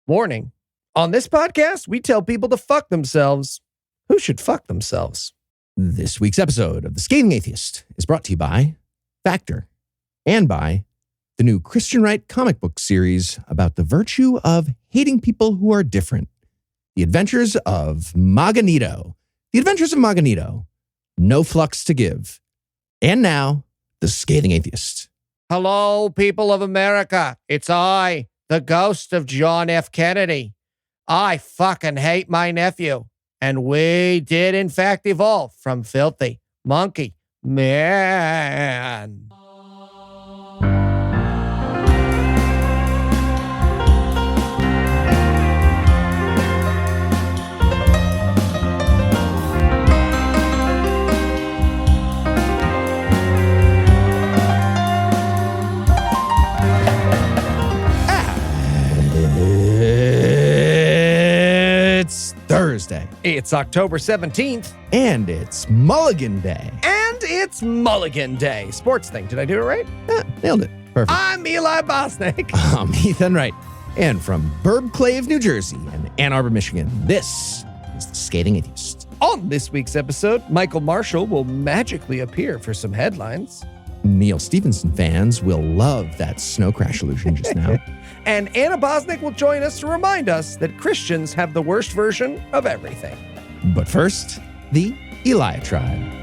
Warning. On this podcast, we tell people to fuck themselves who should fuck themselves. This week's episode of The Scathing Atheist is brought to you by Factor and by the new Christian Right comic book series about the virtue of hating people who are different. The Adventures of Magneto. The Adventures of Magneto. No flux to give. And now, The Scathing Atheist. Hello, people of America. It's I, the ghost of John F. Kennedy. I fucking hate my nephew. And we did, in fact, evolve from filthy monkey man. It's Thursday. It's October 17th. And it's Mulligan Day. And it's Mulligan Day. Sports thing. Did I do it right? Yeah, nailed it. Perfect. I'm Neal Bosnick. I'm Ethan Wright. And from Burbclave, New Jersey and Ann Arbor, Michigan, this is The Scathing Atheist. On this week's episode, Michael Marshall will magically appear for some headlines. Neal Stephenson fans will love that snow crash illusion just now. And Anna Bosnick will join us to remind us that Christians have the worst version of everything. But first, the Eli tribe.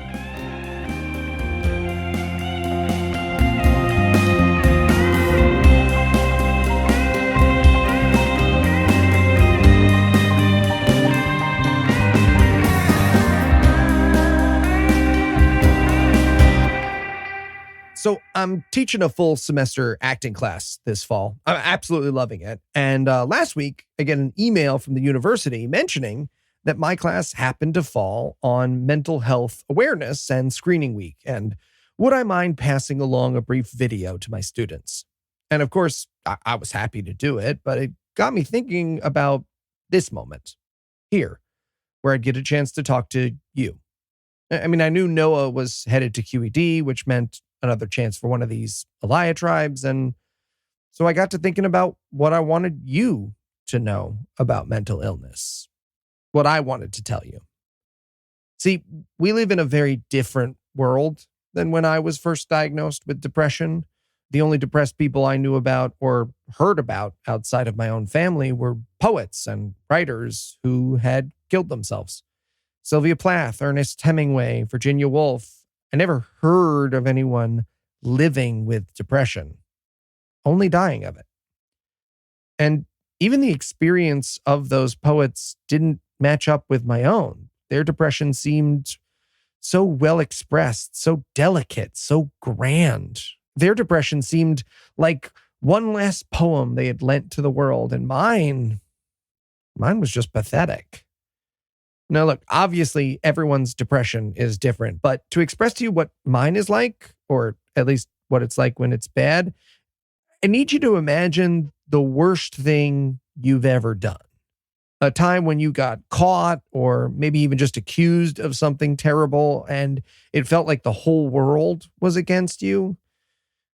So I'm teaching a full semester acting class this fall. I'm absolutely loving it. And last week, I get an email from the university mentioning that my class happened to fall on mental health awareness and screening week. And would I mind passing along a brief video to my students? And of course, I was happy to do it, but it got me thinking about this moment here, where I'd get a chance to talk to you. I mean, I knew Noah was headed to QED, which meant another chance for one of these Elia tribes. And so I got to thinking about what I wanted you to know about mental illness, what I wanted to tell you. See, we live in a very different world than when I was first diagnosed with depression. The only depressed people I knew about or heard about outside of my own family were poets and writers who had killed themselves. Sylvia Plath, Ernest Hemingway, Virginia Woolf. I never heard of anyone living with depression, only dying of it. And even the experience of those poets didn't match up with my own. Their depression seemed so well expressed, so delicate, so grand. Their depression seemed like one last poem they had lent to the world, and mine was just pathetic. Now, look, obviously everyone's depression is different, but to express to you what mine is like, or at least what it's like when it's bad, I need you to imagine the worst thing you've ever done. A time when you got caught or maybe even just accused of something terrible and it felt like the whole world was against you.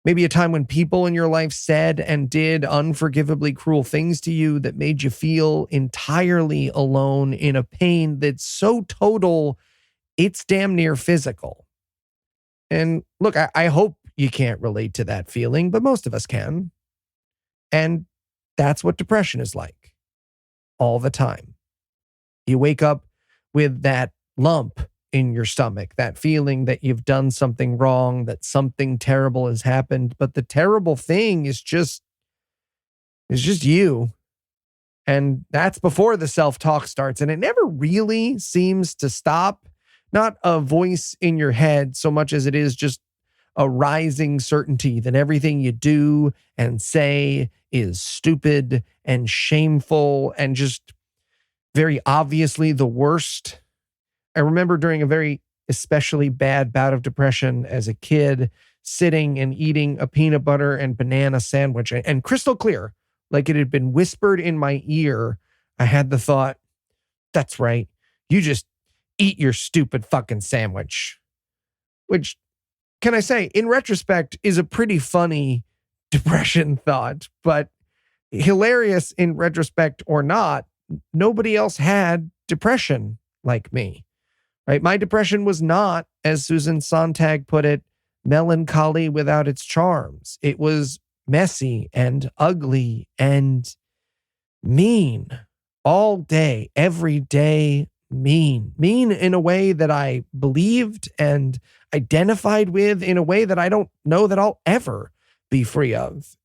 Maybe a time when people in your life said and did unforgivably cruel things to you that made you feel entirely alone in a pain that's so total, it's damn near physical. And look, I hope you can't relate to that feeling, but most of us can. And that's what depression is like. All the time. You wake up with that lump in your stomach, that feeling that you've done something wrong, that something terrible has happened, but the terrible thing is just you. And that's before the self-talk starts, and it never really seems to stop. Not a voice in your head so much as it is just a rising certainty that everything you do and say is stupid and shameful and just very obviously the worst. I remember during a very especially bad bout of depression as a kid, sitting and eating a peanut butter and banana sandwich, and crystal clear, like it had been whispered in my ear, I had the thought, that's right, you just eat your stupid fucking sandwich. Which, can I say, in retrospect, is a pretty funny depression thought, but hilarious in retrospect or not, nobody else had depression like me, right? My depression was not, as Susan Sontag put it, melancholy without its charms. It was messy and ugly and mean all day, every day, mean in a way that I believed and identified with in a way that I don't know that I'll ever be free of.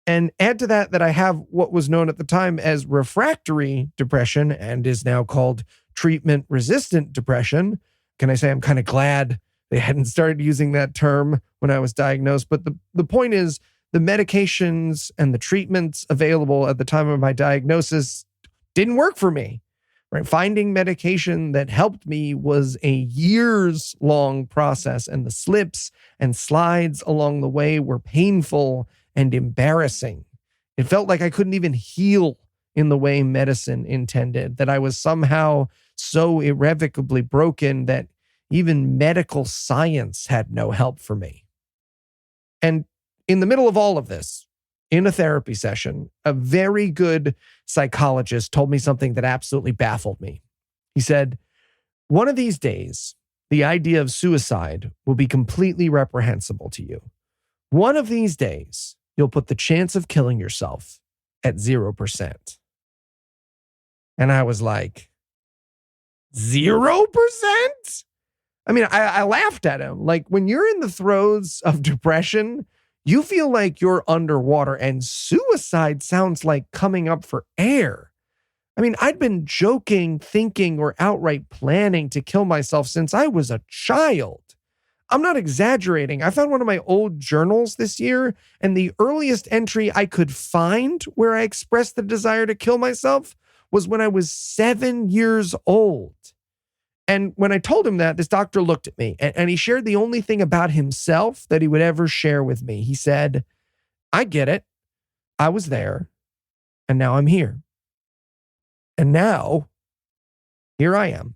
And add to that I have what was known at the time as refractory depression and is now called treatment-resistant depression. Can I say I'm kind of glad they hadn't started using that term when I was diagnosed? But the point is, the medications and the treatments available at the time of my diagnosis didn't work for me. Right? Finding medication that helped me was a years-long process, and the slips and slides along the way were painful and embarrassing. It felt like I couldn't even heal in the way medicine intended, that I was somehow so irrevocably broken that even medical science had no help for me. And in the middle of all of this, in a therapy session, a very good psychologist told me something that absolutely baffled me. He said, one of these days, the idea of suicide will be completely reprehensible to you. One of these days, you'll put the chance of killing yourself at 0%. And I was like, 0%? I mean, I laughed at him. Like, when you're in the throes of depression, you feel like you're underwater, and suicide sounds like coming up for air. I mean, I'd been joking, thinking, or outright planning to kill myself since I was a child. I'm not exaggerating. I found one of my old journals this year, and the earliest entry I could find where I expressed the desire to kill myself was when I was 7 years old. And when I told him that, this doctor looked at me and he shared the only thing about himself that he would ever share with me. He said, I get it. I was there, and now I'm here. And now, here I am,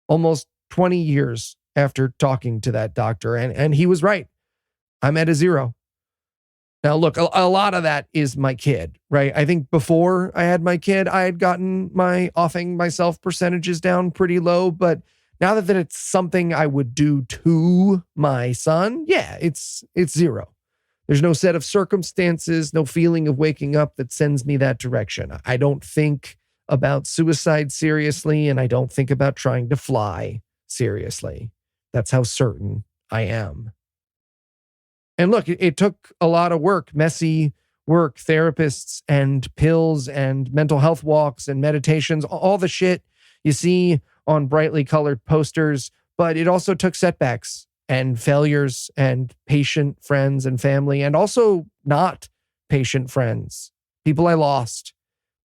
almost 20 years after talking to that doctor. And he was right. I'm at a 0. Now, look, a lot of that is my kid, right? I think before I had my kid, I had gotten my offing myself percentages down pretty low. But now that it's something I would do to my son, yeah, it's 0. There's no set of circumstances, no feeling of waking up that sends me that direction. I don't think about suicide seriously, and I don't think about trying to fly seriously. That's how certain I am. And look, it took a lot of work, messy work, therapists and pills and mental health walks and meditations, all the shit you see on brightly colored posters. But it also took setbacks and failures and patient friends and family, and also not patient friends, people I lost,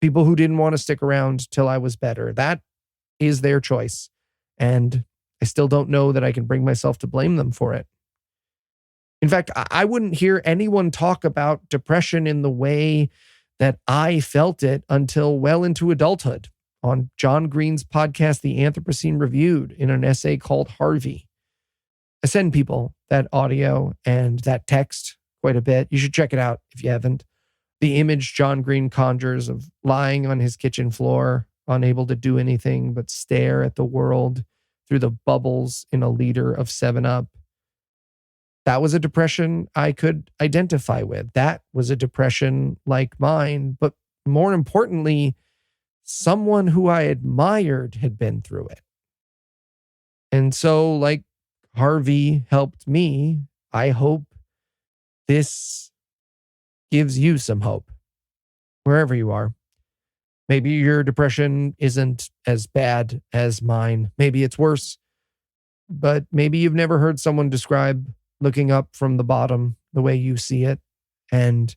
people who didn't want to stick around till I was better. That is their choice. And I still don't know that I can bring myself to blame them for it. In fact, I wouldn't hear anyone talk about depression in the way that I felt it until well into adulthood on John Green's podcast, The Anthropocene Reviewed, in an essay called Harvey. I send people that audio and that text quite a bit. You should check it out if you haven't. The image John Green conjures of lying on his kitchen floor, unable to do anything but stare at the world through the bubbles in a liter of 7-Up. That was a depression I could identify with. That was a depression like mine. But more importantly, someone who I admired had been through it. And so, like Harvey helped me, I hope this gives you some hope, wherever you are. Maybe your depression isn't as bad as mine. Maybe it's worse. But maybe you've never heard someone describe looking up from the bottom the way you see it, and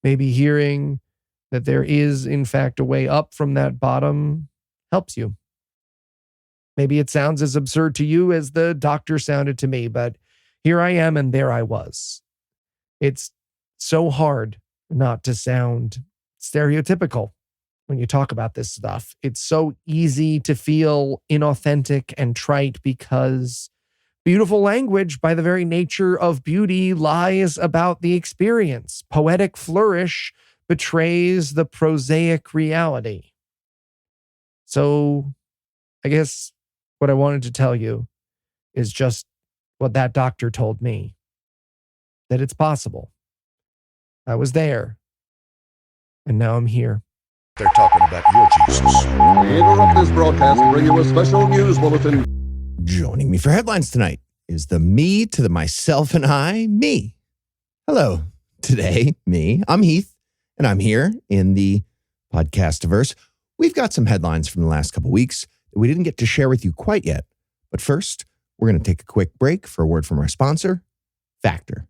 maybe hearing that there is, in fact, a way up from that bottom helps you. Maybe it sounds as absurd to you as the doctor sounded to me, but here I am and there I was. It's so hard not to sound stereotypical when you talk about this stuff. It's so easy to feel inauthentic and trite because beautiful language, by the very nature of beauty, lies about the experience. Poetic flourish betrays the prosaic reality. So I guess what I wanted to tell you is just what that doctor told me, that it's possible. I was there, and now I'm here. They're talking about your Jesus. We interrupt this broadcast to bring you a special news bulletin. Joining me for headlines tonight is the me to the myself and I, me. Hello, today, me. I'm Heath, and I'm here in the podcastiverse. We've got some headlines from the last couple weeks that we didn't get to share with you quite yet. But first, we're going to take a quick break for a word from our sponsor, Factor.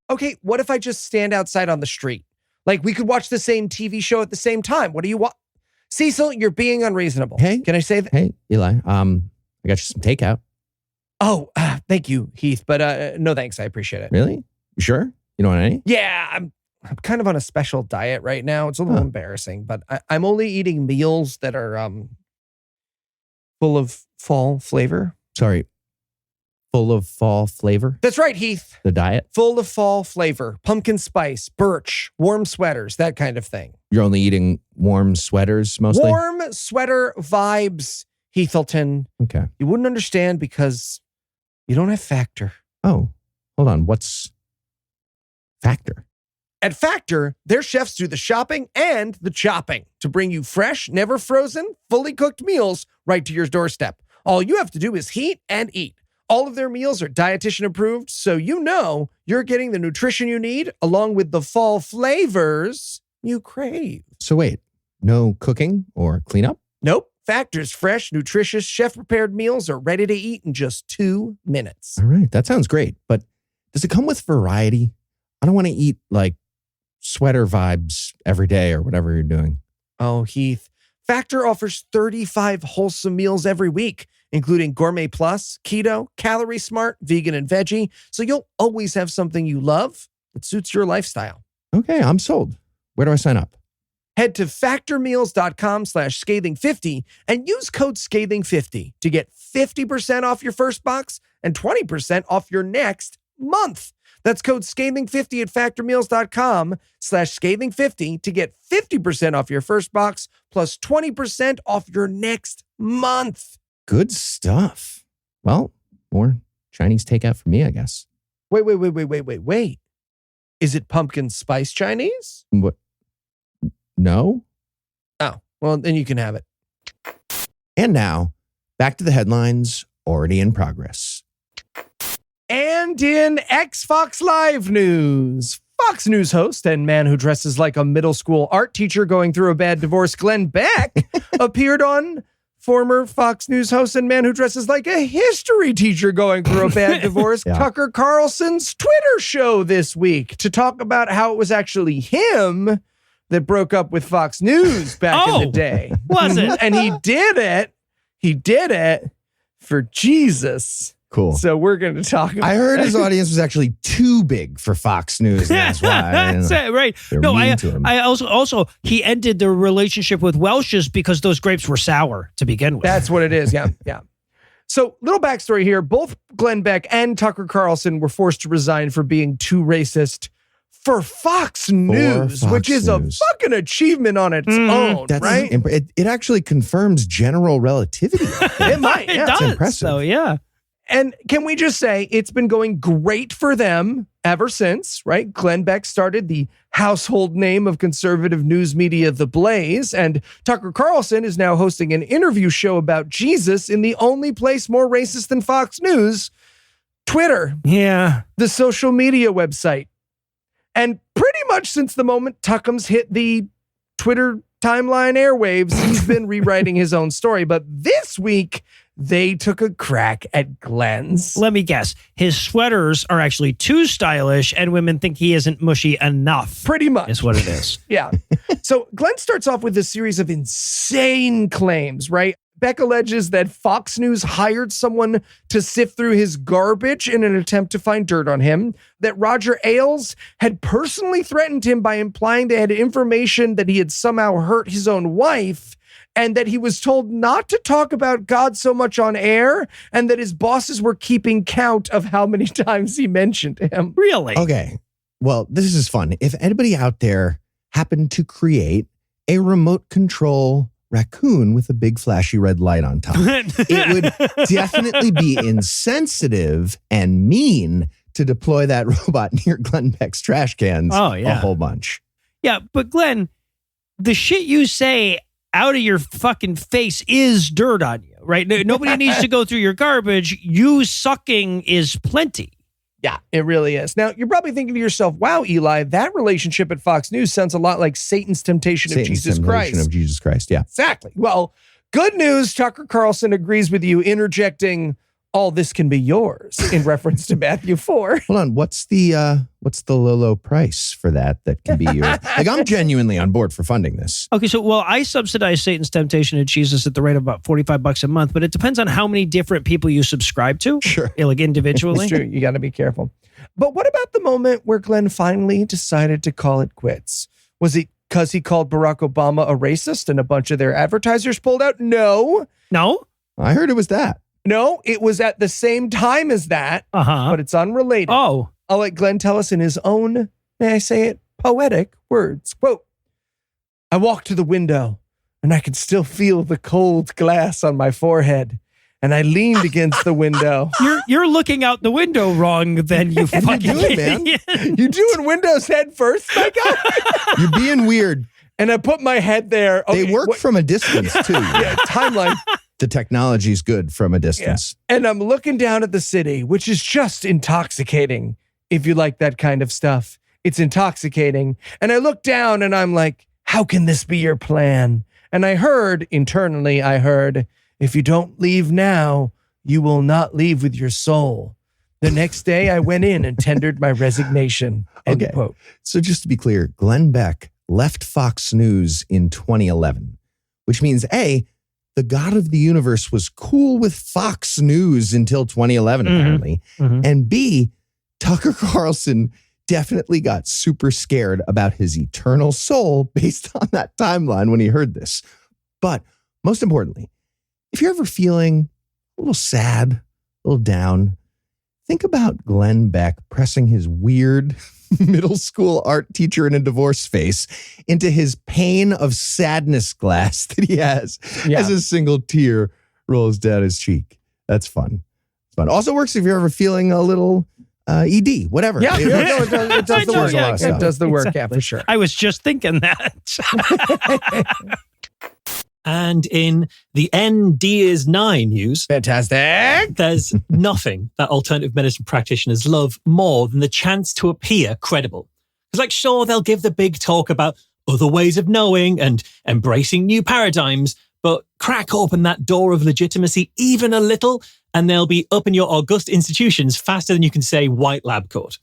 Okay, what if I just stand outside on the street? Like, we could watch the same TV show at the same time. What do you want? Cecil, you're being unreasonable. Hey. Can I say that? Hey, Eli, I got you some takeout. Oh, thank you, Heath. But no thanks. I appreciate it. Really? You sure? You don't want any? Yeah, I'm kind of on a special diet right now. It's a little embarrassing, but I'm only eating meals that are full of fall flavor. Sorry, full of fall flavor? That's right, Heath. The diet? Full of fall flavor, pumpkin spice, birch, warm sweaters, that kind of thing. You're only eating warm sweaters mostly? Warm sweater vibes, Heathelton. Okay. You wouldn't understand because you don't have Factor. Oh, hold on. What's Factor? At Factor, their chefs do the shopping and the chopping to bring you fresh, never frozen, fully cooked meals right to your doorstep. All you have to do is heat and eat. All of their meals are dietitian approved, so you know you're getting the nutrition you need along with the fall flavors you crave. So wait, no cooking or cleanup? Nope. Factor's fresh, nutritious, chef-prepared meals are ready to eat in just 2 minutes. All right, that sounds great. But does it come with variety? I don't want to eat like sweater vibes every day or whatever you're doing. Oh, Heath. Factor offers 35 wholesome meals every week, including Gourmet Plus, Keto, Calorie Smart, Vegan, and Veggie. So you'll always have something you love that suits your lifestyle. Okay, I'm sold. Where do I sign up? Head to factormeals.com/scathing50 and use code scathing50 to get 50% off your first box and 20% off your next month. That's code scathing50 at factormeals.com/scathing50 to get 50% off your first box plus 20% off your next month. Good stuff. Well, more Chinese takeout for me, I guess. Wait. Is it pumpkin spice Chinese? What? No? Oh, well, then you can have it. And now, back to the headlines already in progress. And in Fox Live news, Fox News host and man who dresses like a middle school art teacher going through a bad divorce, Glenn Beck, appeared on former Fox News host and man who dresses like a history teacher going through a bad divorce, Tucker Carlson's Twitter show this week to talk about how it was actually him that broke up with Fox News back in the day. Was it? And he did it for Jesus. Cool. So we're going to talk about I heard his audience was actually too big for Fox News. And that's why. That's it, right. They're No, mean to him. I also he ended the relationship with Welch's because those grapes were sour to begin with. That's what it is. Yeah. So little backstory here. Both Glenn Beck and Tucker Carlson were forced to resign for being too racist for Fox News, which is a fucking achievement on its own, right? It actually confirms general relativity. It might. It Yeah. does. It's impressive. So, yeah. And can we just say it's been going great for them ever since, right? Glenn Beck started the household name of conservative news media, The Blaze, and Tucker Carlson is now hosting an interview show about Jesus in the only place more racist than Fox News, Twitter, Yeah. the social media website. And pretty much since the moment Tuckums hit the Twitter timeline airwaves, he's been rewriting his own story. But this week, they took a crack at Glenn's. Let me guess. His sweaters are actually too stylish and women think he isn't mushy enough. Pretty much. Is what it is. Yeah. So Glenn starts off with a series of insane claims, right? Beck alleges that Fox News hired someone to sift through his garbage in an attempt to find dirt on him, that Roger Ailes had personally threatened him by implying they had information that he had somehow hurt his own wife, and that he was told not to talk about God so much on air, and that his bosses were keeping count of how many times he mentioned him. Really? Okay. Well, this is fun. If anybody out there happened to create a remote control raccoon with a big flashy red light on top. It would definitely be insensitive and mean to deploy that robot near Glenn Beck's trash cans a whole bunch. Yeah, but Glenn, the shit you say out of your fucking face is dirt on you, right? Nobody needs to go through your garbage. You sucking is plenty. Yeah, it really is. Now, you're probably thinking to yourself, wow, Eli, that relationship at Fox News sounds a lot like Satan's temptation of Jesus Christ. Of Jesus Christ, yeah. Exactly. Well, good news. Tucker Carlson agrees with you, interjecting, all this can be yours, in reference to Matthew 4. Hold on, what's the low price for that can be yours? Like, I'm genuinely on board for funding this. Okay, so, I subsidize Satan's Temptation of Jesus at the rate of about $45 a month, but it depends on how many different people you subscribe to. Sure. Like individually. It's true. You got to be careful. But what about the moment where Glenn finally decided to call it quits? Was it because he called Barack Obama a racist and a bunch of their advertisers pulled out? No. No? I heard it was that. No, it was at the same time as that, but it's unrelated. Oh. I'll let Glenn tell us in his own, may I say it, poetic words. Quote, I walked to the window and I could still feel the cold glass on my forehead. And I leaned against the window. You're looking out the window wrong then, you fucking doing, man? You doing Windows head first, my guy? You're being weird. And I put my head there. Okay, they work from a distance, too. Yeah, timeline. The technology's good from a distance. Yeah. And I'm looking down at the city, which is just intoxicating. If you like that kind of stuff, it's intoxicating. And I look down and I'm like, how can this be your plan? And I heard, internally, if you don't leave now, you will not leave with your soul. The next day I went in and tendered my resignation. End quote. So just to be clear, Glenn Beck left Fox News in 2011, which means A, the God of the universe was cool with Fox News until 2011, apparently. And B, Tucker Carlson definitely got super scared about his eternal soul based on that timeline when he heard this. But most importantly, if you're ever feeling a little sad, a little down, think about Glenn Beck pressing his weird middle school art teacher in a divorce face into his pane of sadness glass that he has as a single tear rolls down his cheek. That's fun. It's fun. Also works if you're ever feeling a little ED, whatever. Yeah, it does the work. It does the work, yeah, for sure. I was just thinking that. And in the ND9 news, fantastic. There's nothing that alternative medicine practitioners love more than the chance to appear credible. It's like, sure, they'll give the big talk about other ways of knowing and embracing new paradigms, but crack open that door of legitimacy even a little, and they'll be up in your august institutions faster than you can say white lab coat.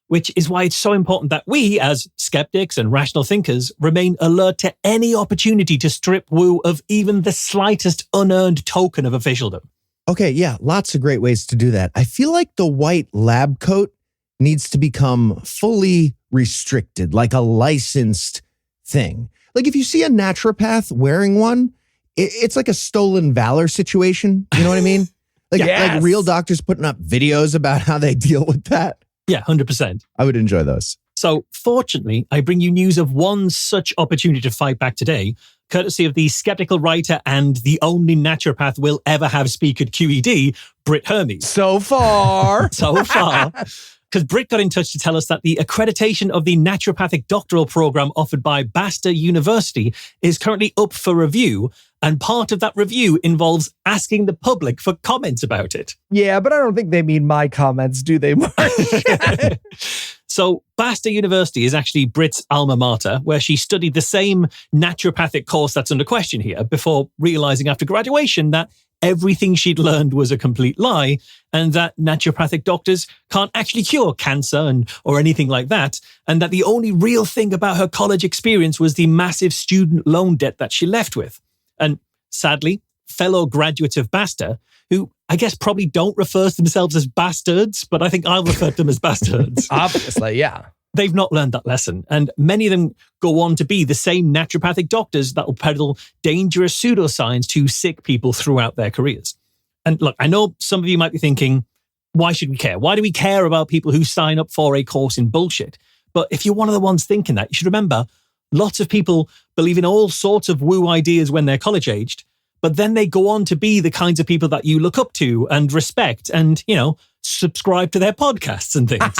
Which is why it's so important that we, as skeptics and rational thinkers, remain alert to any opportunity to strip woo of even the slightest unearned token of officialdom. Okay, yeah, lots of great ways to do that. I feel like the white lab coat needs to become fully restricted, like a licensed thing. Like if you see a naturopath wearing one, it's like a stolen valor situation. You know what I mean? Like real doctors putting up videos about how they deal with that. Yeah, 100%. I would enjoy those. So fortunately, I bring you news of one such opportunity to fight back today, courtesy of the skeptical writer and the only naturopath we'll ever have speak at QED, Britt Hermes. So far. Because Britt got in touch to tell us that the accreditation of the naturopathic doctoral program offered by Basta University is currently up for review, and part of that review involves asking the public for comments about it. Yeah, but I don't think they mean my comments, do they, Marsh? So Basta University is actually Britt's alma mater, where she studied the same naturopathic course that's under question here before realizing after graduation that everything she'd learned was a complete lie, and that naturopathic doctors can't actually cure cancer or anything like that, and that the only real thing about her college experience was the massive student loan debt that she left with. And sadly, fellow graduates of Basta, who I guess probably don't refer to themselves as bastards, but I think I'll refer to them as bastards. Obviously, yeah. They've not learned that lesson. And many of them go on to be the same naturopathic doctors that will peddle dangerous pseudoscience to sick people throughout their careers. And look, I know some of you might be thinking, why should we care? Why do we care about people who sign up for a course in bullshit? But if you're one of the ones thinking that, you should remember Lots of people believe in all sorts of woo ideas when they're college-aged, but then they go on to be the kinds of people that you look up to and respect and, subscribe to their podcasts and things.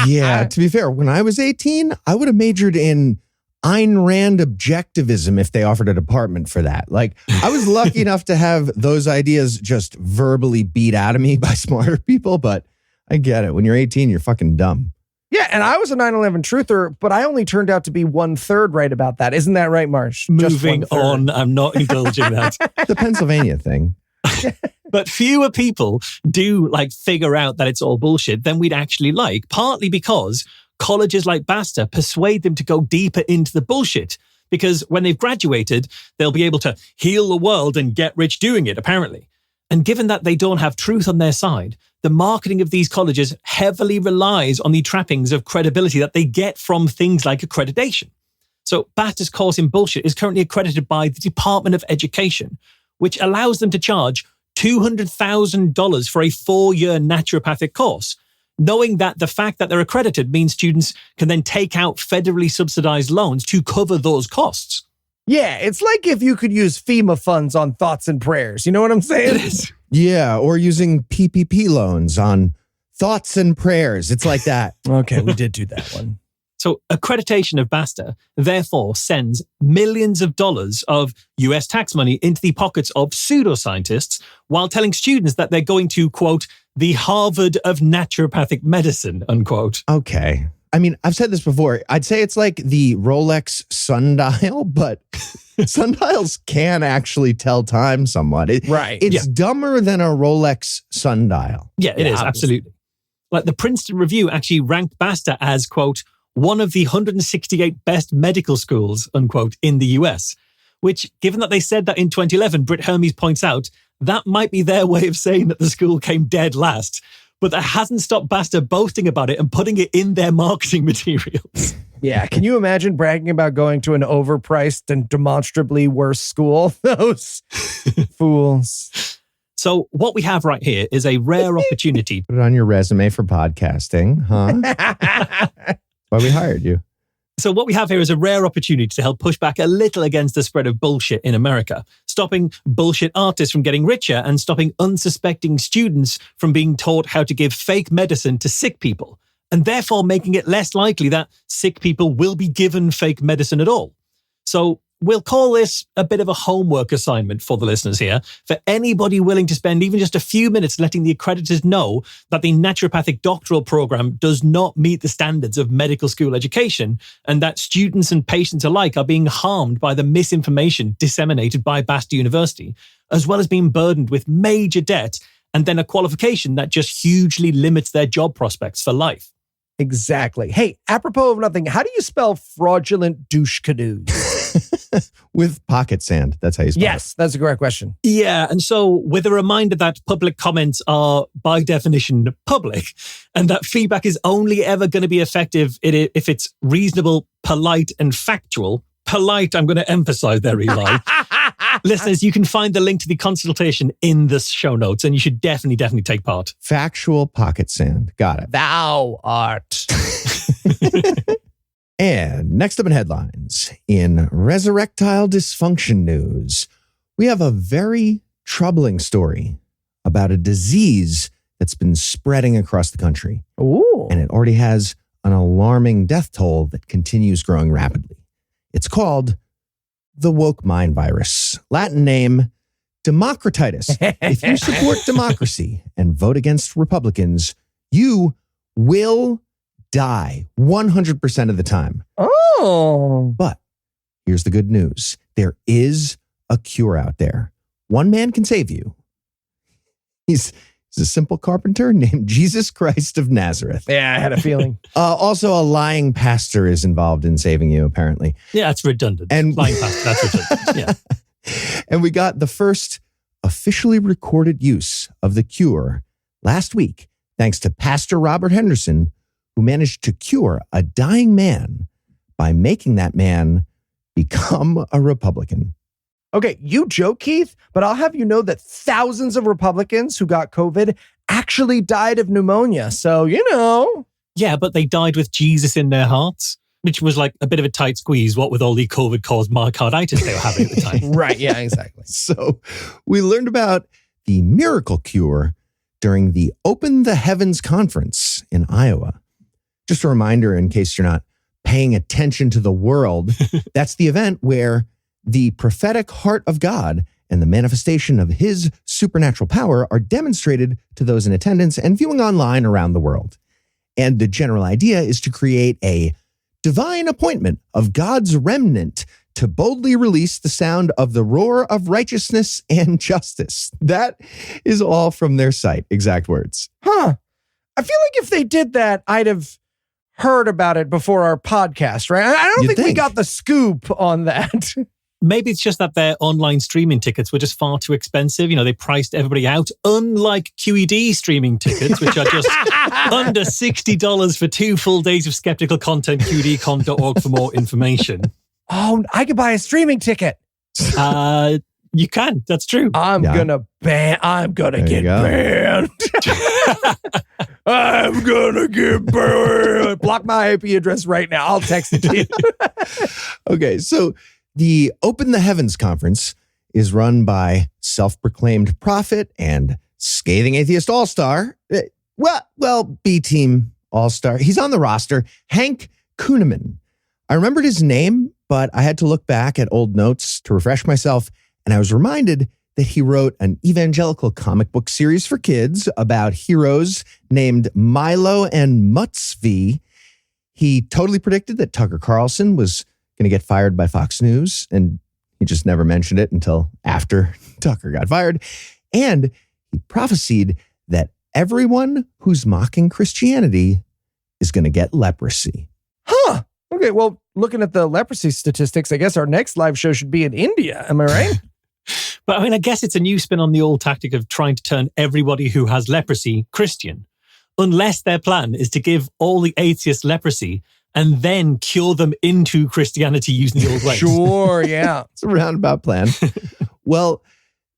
Yeah, to be fair, when I was 18, I would have majored in Ayn Rand objectivism if they offered a department for that. Like, I was lucky enough to have those ideas just verbally beat out of me by smarter people, but I get it. When you're 18, you're fucking dumb. Yeah, and I was a 9/11 truther, but I only turned out to be 1/3 right about that. Isn't that right, Marsh? Moving on, I'm not indulging that. The Pennsylvania thing. But fewer people do figure out that it's all bullshit than we'd actually like, partly because colleges like Basta persuade them to go deeper into the bullshit, because when they've graduated, they'll be able to heal the world and get rich doing it, apparently. And given that they don't have truth on their side, the marketing of these colleges heavily relies on the trappings of credibility that they get from things like accreditation. So Basta's course in bullshit is currently accredited by the Department of Education, which allows them to charge $200,000 for a 4-year naturopathic course, knowing that the fact that they're accredited means students can then take out federally subsidized loans to cover those costs. Yeah, it's like if you could use FEMA funds on thoughts and prayers. You know what I'm saying? It is. Yeah, or using PPP loans on thoughts and prayers. It's like that. Okay, we did do that one. So accreditation of Basta therefore sends millions of dollars of US tax money into the pockets of pseudoscientists while telling students that they're going to, quote, the Harvard of naturopathic medicine, unquote. Okay. I mean, I've said this before. I'd say it's like the Rolex sundial, but sundials can actually tell time somewhat. Right. It's dumber than a Rolex sundial. Yeah, it is, absolutely. Like the Princeton Review actually ranked Basta as, quote, one of the 168 best medical schools, unquote, in the US, which, given that they said that in 2011, Britt Hermes points out, that might be their way of saying that the school came dead last. But that hasn't stopped Basta boasting about it and putting it in their marketing materials. Yeah, can you imagine bragging about going to an overpriced and demonstrably worse school? Those fools. So what we have right here is a rare opportunity. Put it on your resume for podcasting, huh? Why we hired you. So what we have here is a rare opportunity to help push back a little against the spread of bullshit in America, stopping bullshit artists from getting richer and stopping unsuspecting students from being taught how to give fake medicine to sick people, and therefore making it less likely that sick people will be given fake medicine at all. So we'll call this a bit of a homework assignment for the listeners here, for anybody willing to spend even just a few minutes letting the accreditors know that the naturopathic doctoral program does not meet the standards of medical school education, and that students and patients alike are being harmed by the misinformation disseminated by Basta University, as well as being burdened with major debt and then a qualification that just hugely limits their job prospects for life. Exactly. Hey, apropos of nothing, how do you spell fraudulent douche canoes? With pocket sand. That's how you spell it. Yes, that's a correct question. Yeah, and so with a reminder that public comments are by definition public, and that feedback is only ever going to be effective if it's reasonable, polite, and factual. Polite, I'm going to emphasize there, Eli. Listeners, you can find the link to the consultation in the show notes, and you should definitely take part. Factual pocket sand. Got it. Thou art. And next up in headlines, in resurrectile dysfunction news, we have a very troubling story about a disease that's been spreading across the country. Ooh. And it already has an alarming death toll that continues growing rapidly. It's called the woke mind virus, Latin name, Democrititis. If you support democracy and vote against Republicans, you will die 100% of the time. Oh. But here's the good news. There is a cure out there. One man can save you. He's a simple carpenter named Jesus Christ of Nazareth. Yeah, I had a feeling. Also, a lying pastor is involved in saving you, apparently. Yeah, it's redundant. And Lying pastor, that's redundant. Yeah. And we got the first officially recorded use of the cure last week, thanks to Pastor Robert Henderson, who managed to cure a dying man by making that man become a Republican. Okay, you joke, Keith, but I'll have you know that thousands of Republicans who got COVID actually died of pneumonia. So, Yeah, but they died with Jesus in their hearts. Which was like a bit of a tight squeeze, what with all the COVID-caused myocarditis they were having at the time. Right, yeah, exactly. So we learned about the miracle cure during the Open the Heavens conference in Iowa. Just a reminder, in case you're not paying attention to the world, that's the event where the prophetic heart of God and the manifestation of his supernatural power are demonstrated to those in attendance and viewing online around the world. And the general idea is to create a divine appointment of God's remnant to boldly release the sound of the roar of righteousness and justice. That is all from their site, exact words. Huh. I feel like if they did that, I'd have heard about it before our podcast, right? I don't think we got the scoop on that. Maybe it's just that their online streaming tickets were just far too expensive. You know, they priced everybody out, unlike QED streaming tickets, which are just under $60 for 2 full days of skeptical content. QEDcon.org for more information. Oh, I could buy a streaming ticket. You can. That's true. I'm gonna get banned. I'm gonna get banned. Block my IP address right now. I'll text it to you. Okay, so the Open the Heavens conference is run by self-proclaimed prophet and Scathing Atheist All-Star. Well, B-Team All-Star. He's on the roster. Hank Kuhneman. I remembered his name, but I had to look back at old notes to refresh myself, and I was reminded that he wrote an evangelical comic book series for kids about heroes named Milo and Mutsvi. He totally predicted that Tucker Carlson was going to get fired by Fox News, and he just never mentioned it until after Tucker got fired. And he prophesied that everyone who's mocking Christianity is going to get leprosy. Huh. Okay, well, looking at the leprosy statistics, I guess our next live show should be in India. Am I right? But I mean, I guess it's a new spin on the old tactic of trying to turn everybody who has leprosy Christian, unless their plan is to give all the atheists leprosy and then cure them into Christianity using the old ways. Sure, yeah. It's a roundabout plan. Well,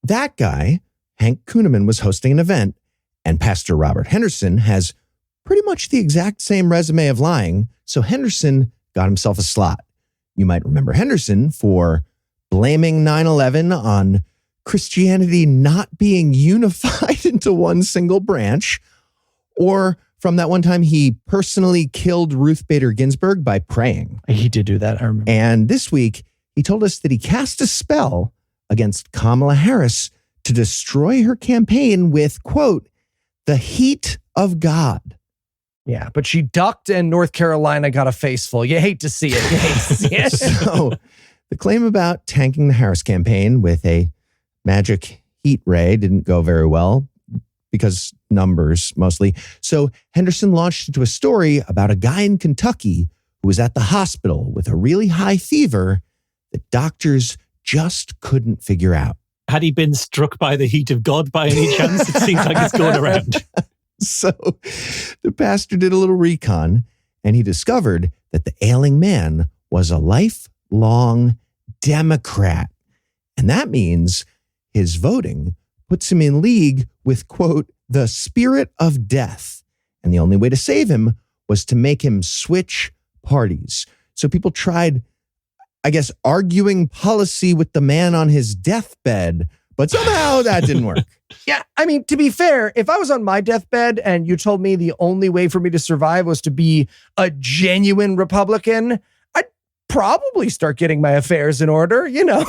that guy, Hank Kuhneman, was hosting an event, and Pastor Robert Henderson has pretty much the exact same resume of lying, so Henderson got himself a slot. You might remember Henderson for blaming 9/11 on Christianity not being unified into one single branch, or from that one time he personally killed Ruth Bader Ginsburg by praying. He did do that, I remember. And this week, he told us that he cast a spell against Kamala Harris to destroy her campaign with, quote, the heat of God. Yeah, but she ducked and North Carolina got a face full. You hate to see it. You hate to see it. So the claim about tanking the Harris campaign with a magic heat ray didn't go very well because numbers mostly. So Henderson launched into a story about a guy in Kentucky who was at the hospital with a really high fever that doctors just couldn't figure out. Had he been struck by the heat of God by any chance? It seems like it's going around. So the pastor did a little recon, and he discovered that the ailing man was a lifelong Democrat. And that means his voting puts him in league with, quote, the spirit of death. And the only way to save him was to make him switch parties. So people tried, I guess, arguing policy with the man on his deathbed, but somehow that didn't work. Yeah, I mean, to be fair, if I was on my deathbed and you told me the only way for me to survive was to be a genuine Republican, I'd probably start getting my affairs in order, you know.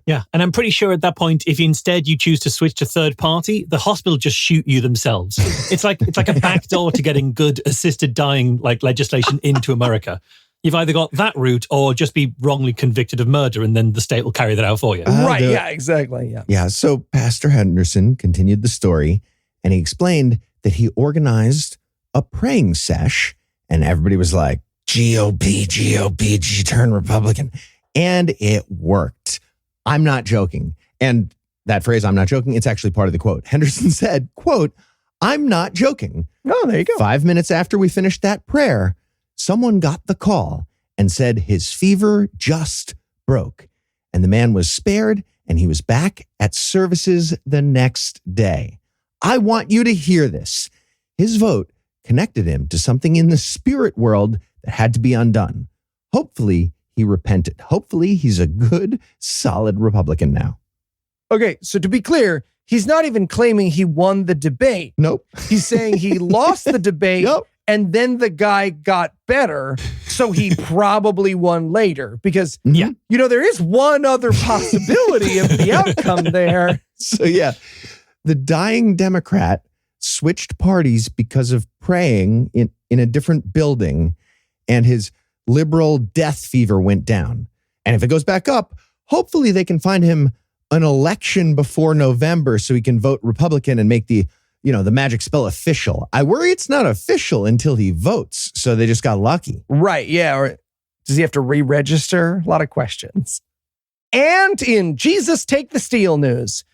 Yeah, and I'm pretty sure at that point, if instead you choose to switch to third party, the hospital just shoot you themselves. It's like a backdoor to getting good assisted dying like legislation into America. You've either got that route or just be wrongly convicted of murder, and then the state will carry that out for you. Right, yeah, exactly, yeah. Yeah, so Pastor Henderson continued the story, and he explained that he organized a praying sesh, and everybody was like, GOP, turn Republican. And it worked. I'm not joking. And that phrase, I'm not joking, it's actually part of the quote. Henderson said, quote, I'm not joking. Oh, there you go. 5 minutes after we finished that prayer, someone got the call and said his fever just broke. And the man was spared, and he was back at services the next day. I want you to hear this. His vote connected him to something in the spirit world that had to be undone. Hopefully, he repented. Hopefully, he's a good, solid Republican now. Okay, so to be clear, he's not even claiming he won the debate. Nope. He's saying he lost the debate Yep. and then the guy got better, so he probably won later. Because, Yeah. there is one other possibility of the outcome there. So, yeah, the dying Democrat switched parties because of praying in a different building, and his liberal death fever went down. And if it goes back up, hopefully they can find him an election before November so he can vote Republican and make the magic spell official. I worry it's not official until he votes, so they just got lucky. Right, yeah. Or does he have to re-register? A lot of questions. And in Jesus Take the Steel news,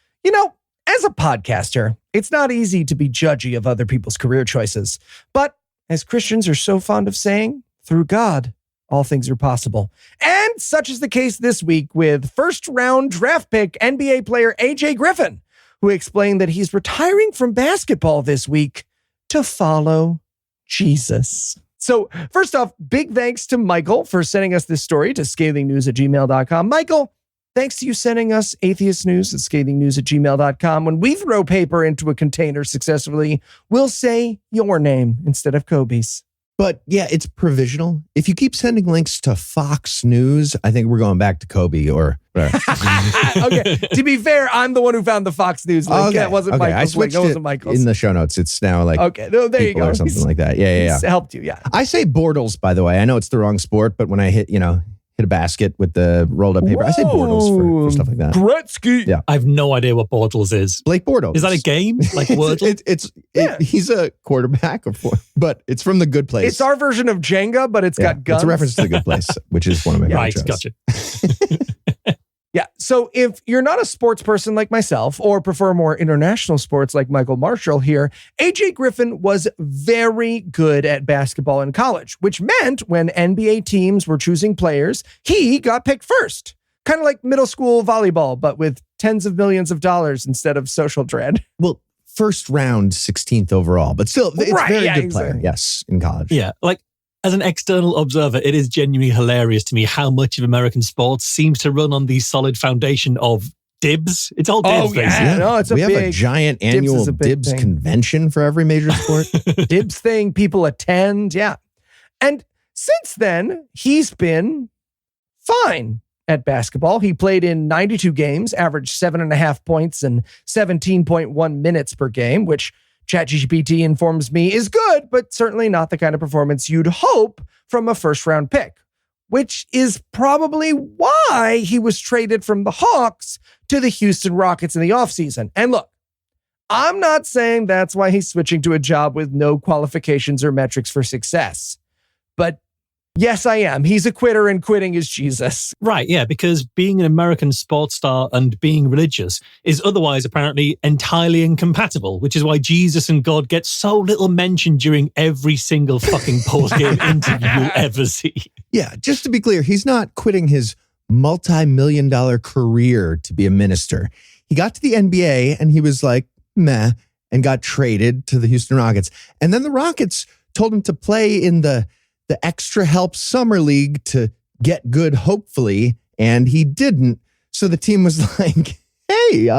as a podcaster, it's not easy to be judgy of other people's career choices. But as Christians are so fond of saying, through God, all things are possible. And such is the case this week with first-round draft pick NBA player AJ Griffin, who explained that he's retiring from basketball this week to follow Jesus. So first off, big thanks to Michael for sending us this story to scathingnews@gmail.com. Michael, thanks to you sending us atheist news at scathingnews@gmail.com. When we throw paper into a container successfully, we'll say your name instead of Kobe's. But yeah, it's provisional. If you keep sending links to Fox News, I think we're going back to Kobe or whatever. Okay, to be fair, I'm the one who found the Fox News link. Okay. That wasn't Okay. Michael's I switched link. It it wasn't Michael's. in the show notes. It's now like Okay, no, there you People go. or something like that. Yeah. He's helped you, yeah. I say Bortles, by the way. I know it's the wrong sport, but when I hit a basket with the rolled up paper, I say Bortles for stuff like that. Gretzky. Yeah. I have no idea what Bortles is. Blake Bortles. Is that a game? Like Wordle? He's a quarterback, but it's from The Good Place. It's our version of Jenga, but it's got guns. It's a reference to The Good Place, which is one of my favorite Right, shows. gotcha. Yeah. So if you're not a sports person like myself or prefer more international sports like Michael Marshall here, AJ Griffin was very good at basketball in college, which meant when NBA teams were choosing players, he got picked first. Kind of like middle school volleyball, but with tens of millions of dollars instead of social dread. Well, first round, 16th overall, but still, it's Right, very yeah, good exactly. player. Yes, in college. Yeah, like as an external observer, it is genuinely hilarious to me how much of American sports seems to run on the solid foundation of dibs. It's all dibs, Oh, yeah. basically. No, it's a we have a big- giant Dibs annual is a big dibs thing. convention for every major sport. Dibs thing people attend. Yeah. And since then, he's been fine at basketball. He played in 92 games, averaged 7.5 points and 17.1 minutes per game, which ChatGPT informs me is good, but certainly not the kind of performance you'd hope from a first-round pick, which is probably why he was traded from the Hawks to the Houston Rockets in the offseason. And look, I'm not saying that's why he's switching to a job with no qualifications or metrics for success. But yes, I am. He's a quitter and quitting is Jesus. Right, yeah, because being an American sports star and being religious is otherwise apparently entirely incompatible, which is why Jesus and God get so little mention during every single fucking post-game interview you'll ever see. Yeah, just to be clear, he's not quitting his multi-million-dollar career to be a minister. He got to the NBA and he was like, meh, and got traded to the Houston Rockets. And then the Rockets told him to play in the extra help summer league to get good, hopefully, and he didn't. So the team was like, hey,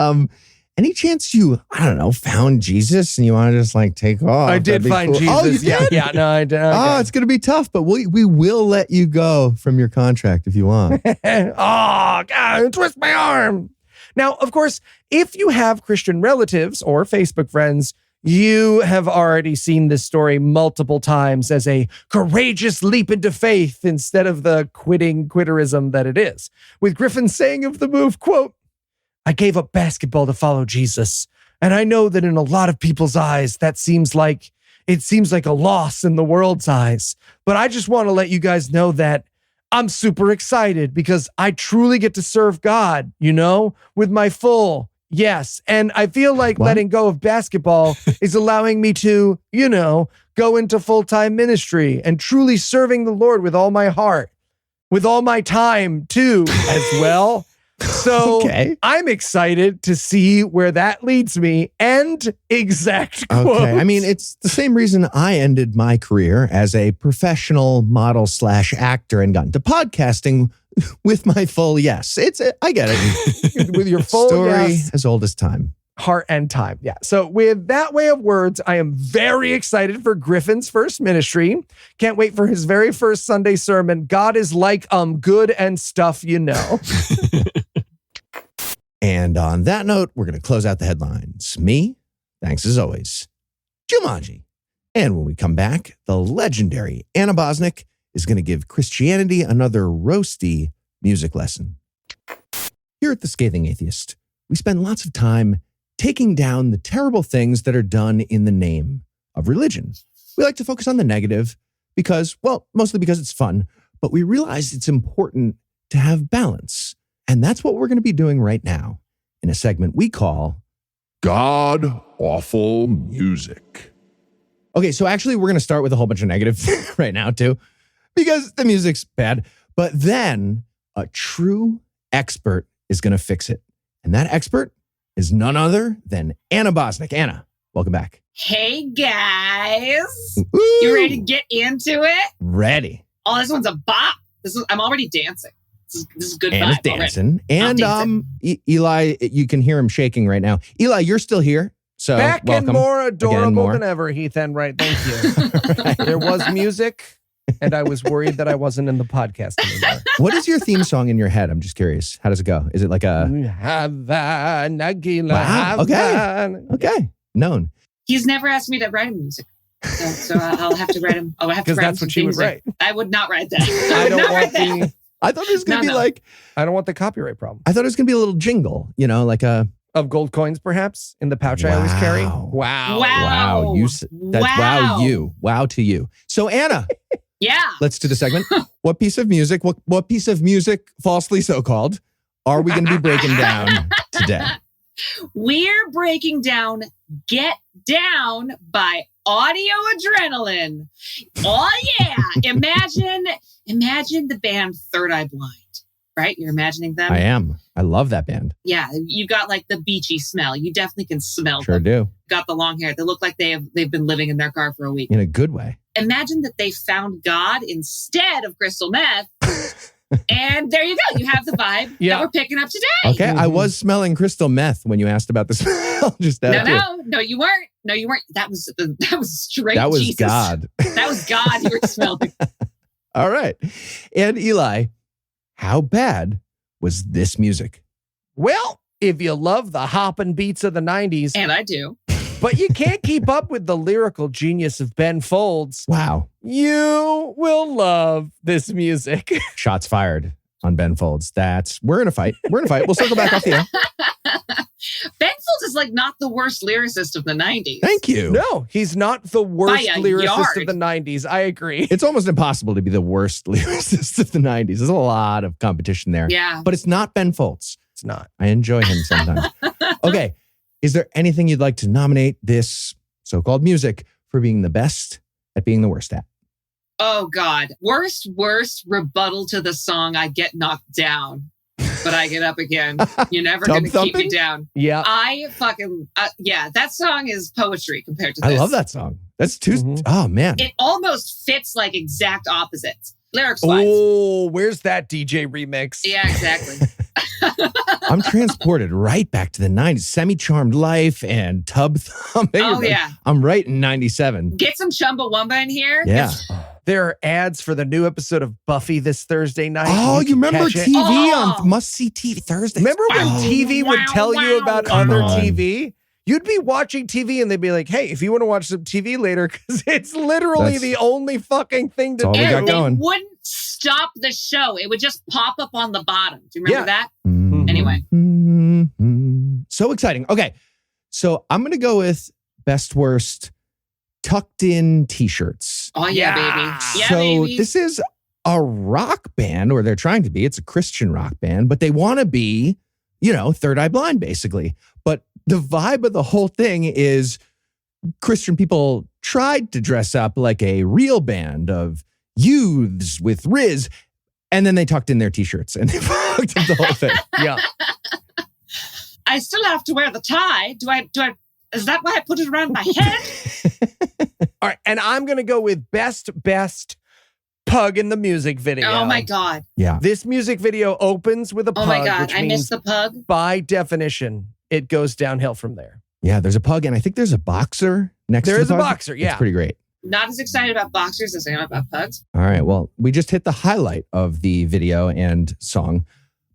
any chance you, I don't know, found Jesus and you want to just like take off? I did That'd be find cool. Jesus. Oh, you did? Yeah, no, I did. Oh, it's going to be tough, but we will let you go from your contract if you want. Oh, God, twist my arm. Now, of course, if you have Christian relatives or Facebook friends, you have already seen this story multiple times as a courageous leap into faith instead of the quitterism that it is. With Griffin saying of the move, quote, I gave up basketball to follow Jesus. And I know that in a lot of people's eyes, it seems like a loss in the world's eyes. But I just want to let you guys know that I'm super excited because I truly get to serve God, with my full yes. And I feel like letting go of basketball is allowing me to, go into full-time ministry and truly serving the Lord with all my heart, with all my time too, as well. So Okay. I'm excited to see where that leads me. End exact quote. Okay. I mean, it's the same reason I ended my career as a professional model / actor and got into podcasting with my full yes. I get it. With your full Story yes, as old as time. heart, and time. Yeah. So with that way of words, I am very excited for Griffin's first ministry. Can't wait for his very first Sunday sermon. God is like good and stuff, you know. And on that note, we're going to close out the headlines. Me, thanks as always, Jumanji. And when we come back, the legendary Anna Bosnick is going to give Christianity another roasty music lesson. Here at the Scathing Atheist, we spend lots of time taking down the terrible things that are done in the name of religion. We like to focus on the negative because, well, mostly because it's fun, but we realize it's important to have balance. And that's what we're going to be doing right now in a segment we call God Awful Music. Okay, so actually we're going to start with a whole bunch of negative right now too, because the music's bad. But then a true expert is going to fix it. And that expert is none other than Anna Bosnick. Anna, welcome back. Hey guys, Woo! you ready to get into it? Ready. Oh, this one's a bop. I'm already dancing. This is good Anna's vibe already. dancing. And dancing. Eli, you can hear him shaking right now. Eli, you're still here. So Back welcome. and more adorable more. than ever, Heath Enright. Thank you. There was music, and I was worried that I wasn't in the podcast anymore. What is your theme song in your head? I'm just curious. How does it go? Is it like a... Wow, Okay. Known. He's never asked me to write him music. So I'll have to write him. I'll have to Because write him that's what some she would music. write. I would not write that. I would don't not want write that. I thought it was going to be No. like... I don't want the copyright problem. I thought it was going to be a little jingle, like a... Of gold coins, perhaps, in the pouch I always carry. Wow. Wow. Wow. Wow to you. So Anna, Yeah. let's do the segment. What piece of music, what piece of music, falsely so-called, are we going to be breaking down today? We're breaking down Get Down by Audio Adrenaline. Oh yeah. Imagine the band Third Eye Blind, right? You're imagining them? I am. I love that band. Yeah, you got like the beachy smell. You definitely can smell Sure them. do. Got the long hair. They look like they've been living in their car for a week. In a good way. Imagine that they found God instead of crystal meth. And there you go. You have the vibe Yeah. that we're picking up today. Okay. I was smelling crystal meth when you asked about the smell just now. too. No, you weren't. No, you weren't. That was straight. That was Jesus. God. That was God you were smelling. All right. And Eli, how bad was this music? Well, if you love the hopping beats of the 90s, And I do. but you can't keep up with the lyrical genius of Ben Folds, Wow. you will love this music. Shots fired on Ben Folds. We're in a fight. We'll circle back off the air. Ben Folds is like not the worst lyricist of the 90s. Thank you. No, he's not the worst By a lyricist yard. of the 90s. I agree. It's almost impossible to be the worst lyricist of the 90s. There's a lot of competition there. Yeah. But it's not Ben Folds. It's not. I enjoy him sometimes. Okay. Is there anything you'd like to nominate this so-called music for being the best at being the worst at? Oh God. Worst rebuttal to the song I Get Knocked Down, but I get up again. You're never Tub going to keep me thumping? down. Yeah. I fucking, that song is poetry compared to this. I love that song. That's too... Mhm. Oh, man. It almost fits like exact opposites. Lyrics-wise. Oh, where's that DJ remix? Yeah, exactly. I'm transported right back to the 90s. Semi-Charmed Life and Tub Thumping. Oh, yeah. I'm right in 97. Get some Chumbawamba in here. Yeah. There are ads for the new episode of Buffy this Thursday night. Oh, you can remember catch it. TV Oh. on Must-See TV Thursdays? Remember when Wow. TV would Wow, tell you wow, about come other on. TV? You'd be watching TV and they'd be like, hey, if you want to watch some TV later, because it's literally That's- the only fucking thing to That's all we do. got And they going. wouldn't stop the show. It would just pop up on the bottom. Do you remember that? Mhm. Anyway. Mhm. So exciting. Okay. So I'm going to go with best worst tucked in t-shirts. Oh, yeah, Yeah. baby. Yeah, so baby. this is a rock band, or they're trying to be. It's a Christian rock band, but they want to be, Third Eye Blind, basically. But the vibe of the whole thing is Christian people tried to dress up like a real band of youths with Riz, And then they tucked in their t-shirts and they fucked up the whole thing. Yeah. I still have to wear the tie. Is that why I put it around my head? All right. And I'm going to go with best pug in the music video. Oh my God. Yeah. This music video opens with a pug. Oh my God. Which I means missed the pug. by definition, it goes downhill from there. Yeah, there's a pug, and I think there's a boxer next to There the is a pug. boxer, yeah. It's pretty great. Not as excited about boxers as I am about pugs. All right, well, we just hit the highlight of the video and song,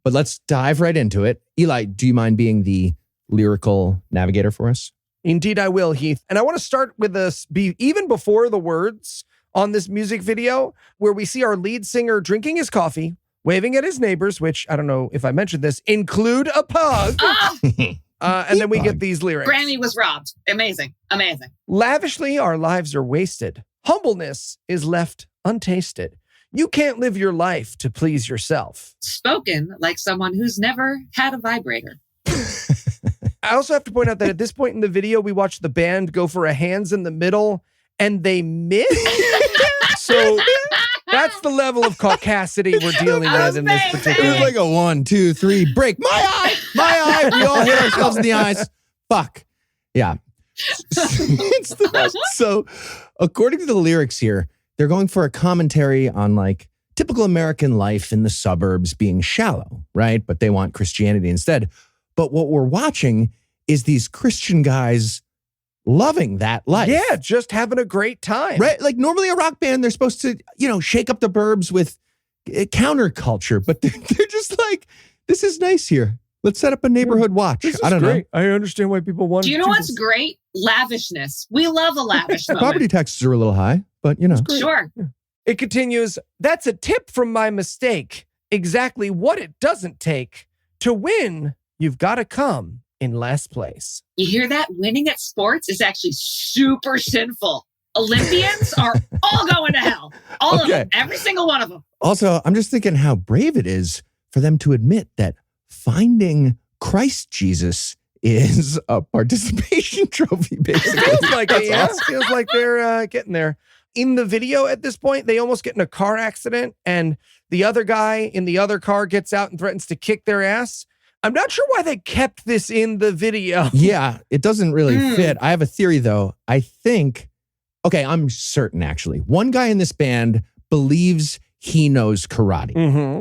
but let's dive right into it. Eli, do you mind being the lyrical navigator for us? Indeed, I will, Heath. And I want to start with this, even before the words on this music video, where we see our lead singer drinking his coffee, waving at his neighbors, which I don't know if I mentioned this, include a pug. And then we get these lyrics. Grammy was robbed. Amazing. Lavishly, our lives are wasted. Humbleness is left untasted. You can't live your life to please yourself. Spoken like someone who's never had a vibrator. I also have to point out that at this point in the video, we watch the band go for a hands in the middle and they miss. So that's the level of caucasity we're dealing with in this It particular. was like a 1, 2, 3, break. My eye. We all hit ourselves in the eyes. Fuck. Yeah. It's the best. So, according to the lyrics here, they're going for a commentary on like typical American life in the suburbs being shallow, right? But they want Christianity instead. But what we're watching is these Christian guys loving that life. Yeah, just having a great time. Right? Like normally a rock band, they're supposed to, shake up the burbs with counterculture, but they're just like, this is nice here. Let's set up a neighborhood watch. This is I don't great. know. I understand why people want Do you know what's great? Lavishness. We love a lavish moment. Property taxes are a little high, but Sure. It continues, that's a tip from my mistake. Exactly what it doesn't take. To win, you've got to come in last place. You hear that? Winning at sports is actually super sinful. Olympians are all going to hell. All of them. Every single one of them. Also, I'm just thinking how brave it is for them to admit that finding Christ Jesus is a participation trophy, basically. Feels like it, yeah. Feels like they're getting there. In the video at this point, they almost get in a car accident and the other guy in the other car gets out and threatens to kick their ass. I'm not sure why they kept this in the video. Yeah, it doesn't really fit. I have a theory, though. I think, I'm certain, actually. One guy in this band believes he knows karate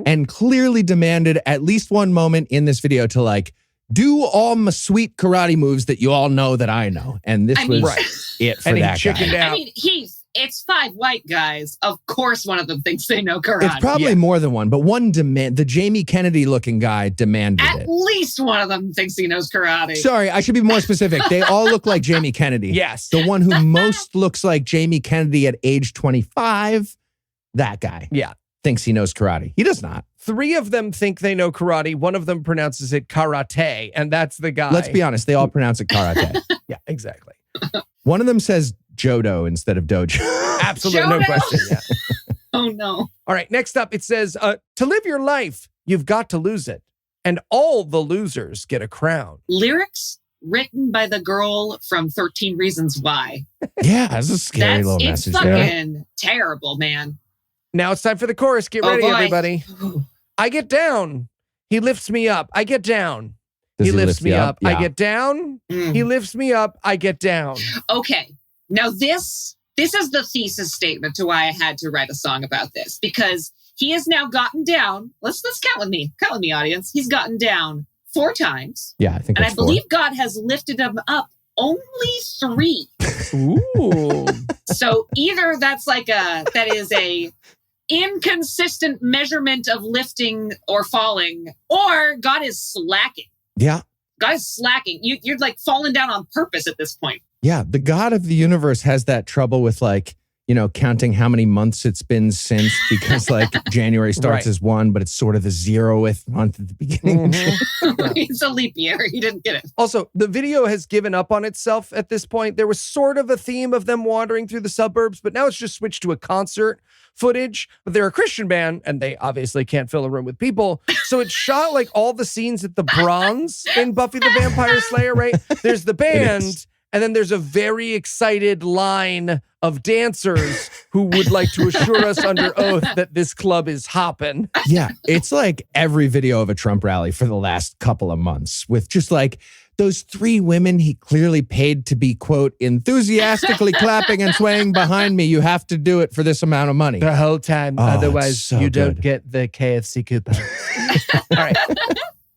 and clearly demanded at least one moment in this video to like, do all my sweet karate moves that you all know that I know. And this was it for And he that guy. chickened out. I mean, it's 5 white guys. Of course, one of them thinks they know karate. It's probably more than one, but one the Jamie Kennedy looking guy demanded At it. least one of them thinks he knows karate. Sorry, I should be more specific. They all look like Jamie Kennedy. Yes. The one who most looks like Jamie Kennedy at age 25, that guy. Yeah. Thinks he knows karate. He does not. 3 of them think they know karate. One of them pronounces it karate, and that's the guy. Let's be honest. They all pronounce it karate. Yeah, exactly. One of them says Jodo instead of dojo. Absolutely no Jodo. question. Yeah. Oh, no. All right, next up, it says, to live your life, you've got to lose it. And all the losers get a crown. Lyrics written by the girl from 13 Reasons Why. Yeah, that's a scary little It's message fucking there. terrible, man. Now it's time for the chorus. Get Oh, ready, boy. everybody. I get down. He lifts me up. I get down. Does He lifts me you up. I Yeah. get down. Mm. He lifts me up. I get down. Okay. Now this is the thesis statement to why I had to write a song about this, because he has now gotten down. Let's count with me. Count with me, audience. He's gotten down 4 times. Yeah, I think And I that's 4. believe God has lifted him up only 3. Ooh. So either that is a inconsistent measurement of lifting or falling, or God is slacking. Yeah. God is slacking. You're like falling down on purpose at this point. Yeah, the God of the universe has that trouble with like, counting how many months it's been since, because like January starts Right. as 1, but it's sort of the 0th month at the beginning. It's a leap year. He didn't get it. Also, the video has given up on itself at this point. There was sort of a theme of them wandering through the suburbs, but now it's just switched to a concert footage. But they're a Christian band, and they obviously can't fill a room with people. So it's shot like all the scenes at the Bronze in Buffy the Vampire Slayer, right? There's the band, And then there's a very excited line of dancers who would like to assure us under oath that this club is hopping. Yeah, it's like every video of a Trump rally for the last couple of months with just like those 3 women he clearly paid to be, quote, enthusiastically clapping and swaying behind me. You have to do it for this amount of money. The whole time. Oh, Otherwise, it's so you don't good. get the KFC coupon. All right.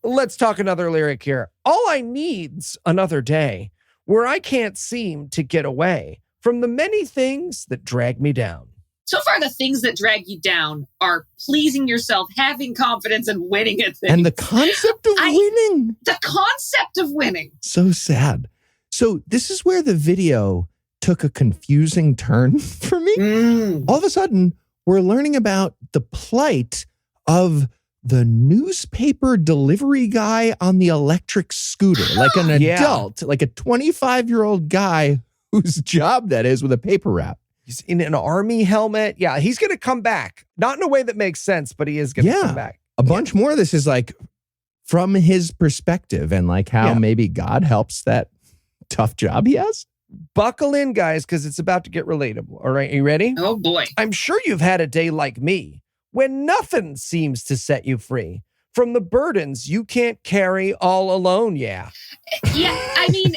Let's talk another lyric here. All I need's another day where I can't seem to get away from the many things that drag me down. So far, the things that drag you down are pleasing yourself, having confidence, and winning at things. And the concept of winning. The concept of winning. So sad. So this is where the video took a confusing turn for me. All of a sudden, we're learning about the plight of the newspaper delivery guy on the electric scooter, like an adult, like a 25-year-old guy whose job that is with a paper wrap. He's in an army helmet. Yeah, he's going to come back. Not in a way that makes sense, but he is going to come back. A bunch more of this is like from his perspective and like how maybe God helps that tough job he has. Buckle in, guys, because it's about to get relatable. All right, are you ready? Oh, boy. I'm sure you've had a day like me when nothing seems to set you free from the burdens you can't carry all alone. Yeah. Yeah, I mean,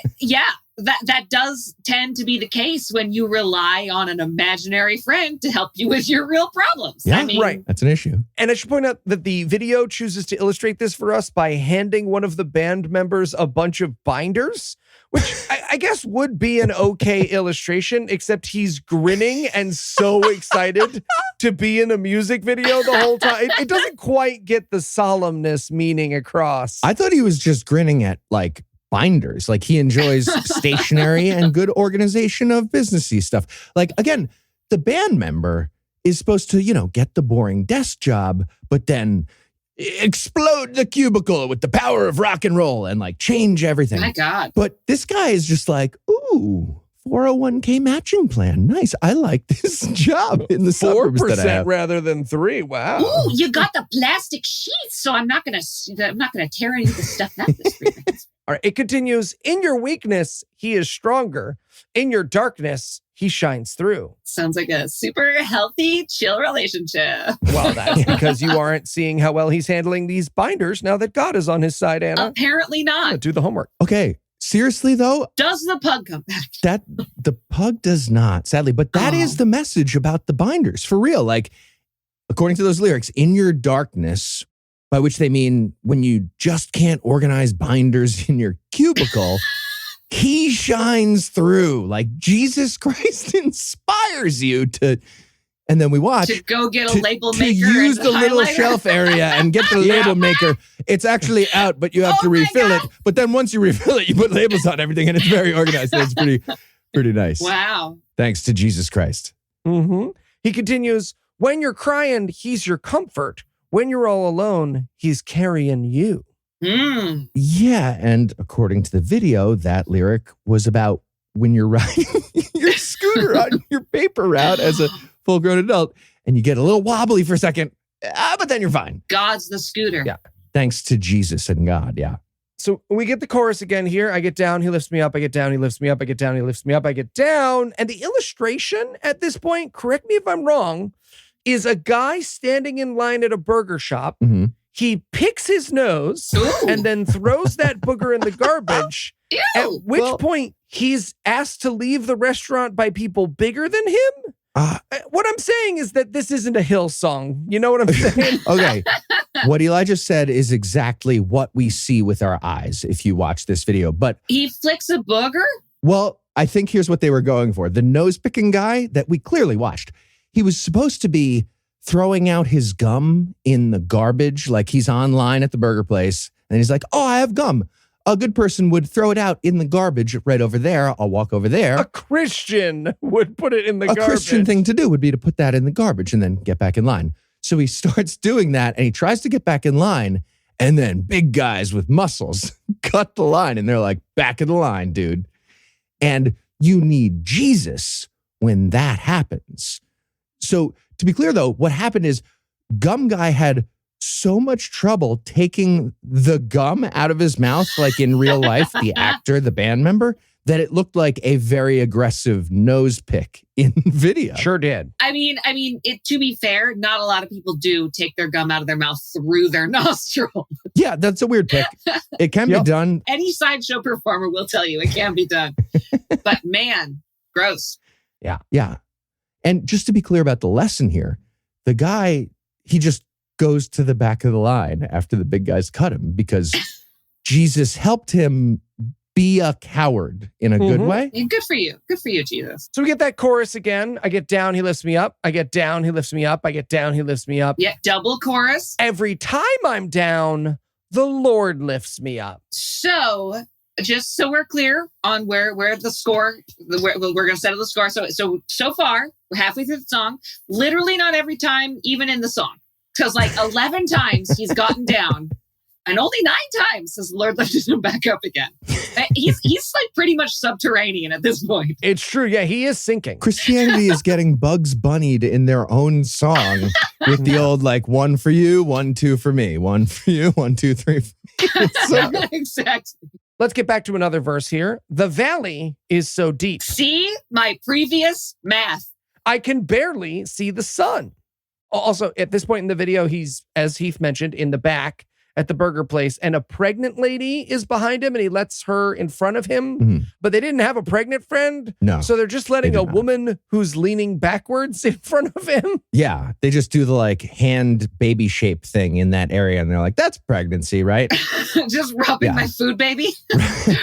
that does tend to be the case when you rely on an imaginary friend to help you with your real problems. Yeah, I mean, right. That's an issue. And I should point out that the video chooses to illustrate this for us by handing one of the band members a bunch of binders, which I guess would be an okay illustration, except he's grinning and so excited to be in a music video the whole time. It doesn't quite get the solemnness meaning across. I thought he was just grinning at like binders. Like he enjoys stationery and good organization of businessy stuff. Like, again, the band member is supposed to, get the boring desk job, but then explode the cubicle with the power of rock and roll and like change everything. My God. But this guy is just like, ooh, 401k matching plan. Nice. I like this job in the suburbs that I 4% have. rather than 3. Wow. Ooh, you got the plastic sheets, so I'm not gonna tear any of the stuff out this week. All right, it continues. In your weakness, he is stronger. In your darkness, he shines through. Sounds like a super healthy, chill relationship. Well, that's because you aren't seeing how well he's handling these binders now that God is on his side, Anna. Apparently not. Do the homework. Okay. Seriously, though, Does the pug come back? that the pug does not, sadly, but that is the message about the binders for real. Like, according to those lyrics, in your darkness, by which they mean when you just can't organize binders in your cubicle, he shines through. Like Jesus Christ inspires you to, and then we watch. To go get a label maker. To use and the little highlighter? shelf area and get the label maker. It's actually out, but you have to Oh my refill it. God. But then once you refill it, you put labels on everything and it's very organized. So it's pretty nice. Wow. Thanks to Jesus Christ. Mm-hmm. He continues, when you're crying, he's your comfort. When you're all alone, he's carrying you. Yeah, and according to the video, that lyric was about when you're riding your scooter on your paper route as a full-grown adult, and you get a little wobbly for a second, but then you're fine. God's the scooter. Yeah. Thanks to Jesus and God, yeah. So we get the chorus again here. I get down, he lifts me up. I get down, he lifts me up. I get down, he lifts me up. I get down. And the illustration at this point, correct me if I'm wrong, is a guy standing in line at a burger shop. Mm-hmm. He picks his nose and then throws that booger in the garbage. Ew. At which point he's asked to leave the restaurant by people bigger than him. What I'm saying is that this isn't a Hillsong. You know what I'm saying? Okay. What Elijah said is exactly what we see with our eyes if you watch this video. But, He flicks a booger? well, I think here's what they were going for. The nose-picking guy that we clearly watched, he was supposed to be throwing out his gum in the garbage, like he's online at the burger place, and he's like, oh, I have gum. A good person would throw it out in the garbage right over there. I'll walk over there. A Christian would put it in the garbage. A Christian thing to do would be to put that in the garbage and then get back in line. So he starts doing that, and he tries to get back in line, and then big guys with muscles cut the line, and they're like, back in the line, dude. And you need Jesus when that happens. So to be clear, though, what happened is Gum Guy had so much trouble taking the gum out of his mouth, like in real life, the actor, the band member, that it looked like a very aggressive nose pick in video. Sure did. I mean, to be fair, not a lot of people do take their gum out of their mouth through their nostril. Yeah, that's a weird pick. It can be done. Any sideshow performer will tell you it can be done. But man, gross. Yeah. And just to be clear about the lesson here, the guy, he just goes to the back of the line after the big guys cut him because Jesus helped him be a coward in a good way. Yeah, good for you. Good for you, Jesus. So we get that chorus again. I get down, he lifts me up. I get down, he lifts me up. I get down, he lifts me up. Yeah, double chorus. Every time I'm down, the Lord lifts me up. So just so we're clear on where the score, we're going to settle the score. So far, we're halfway through the song. Literally not every time, even in the song. Because like 11 times he's gotten down. And only 9 times has the Lord lifted him back up again. He's like pretty much subterranean at this point. It's true. Yeah, he is sinking. Christianity is getting Bugs Bunnied in their own song with the old like 1 for you, 1, 2 for me, 1 for you, 1, 2, 3 for me. So Exactly. Let's get back to another verse here. The valley is so deep. See my previous math. I can barely see the sun. Also, at this point in the video, he's, as Heath mentioned, in the back at the burger place, and a pregnant lady is behind him, and he lets her in front of him. But they didn't have a pregnant friend. No, so they're just letting they a did not. woman who's leaning backwards in front of him. yeah, they just do the like hand baby shape thing in that area. And they're like, that's pregnancy, right? Just rubbing my food baby.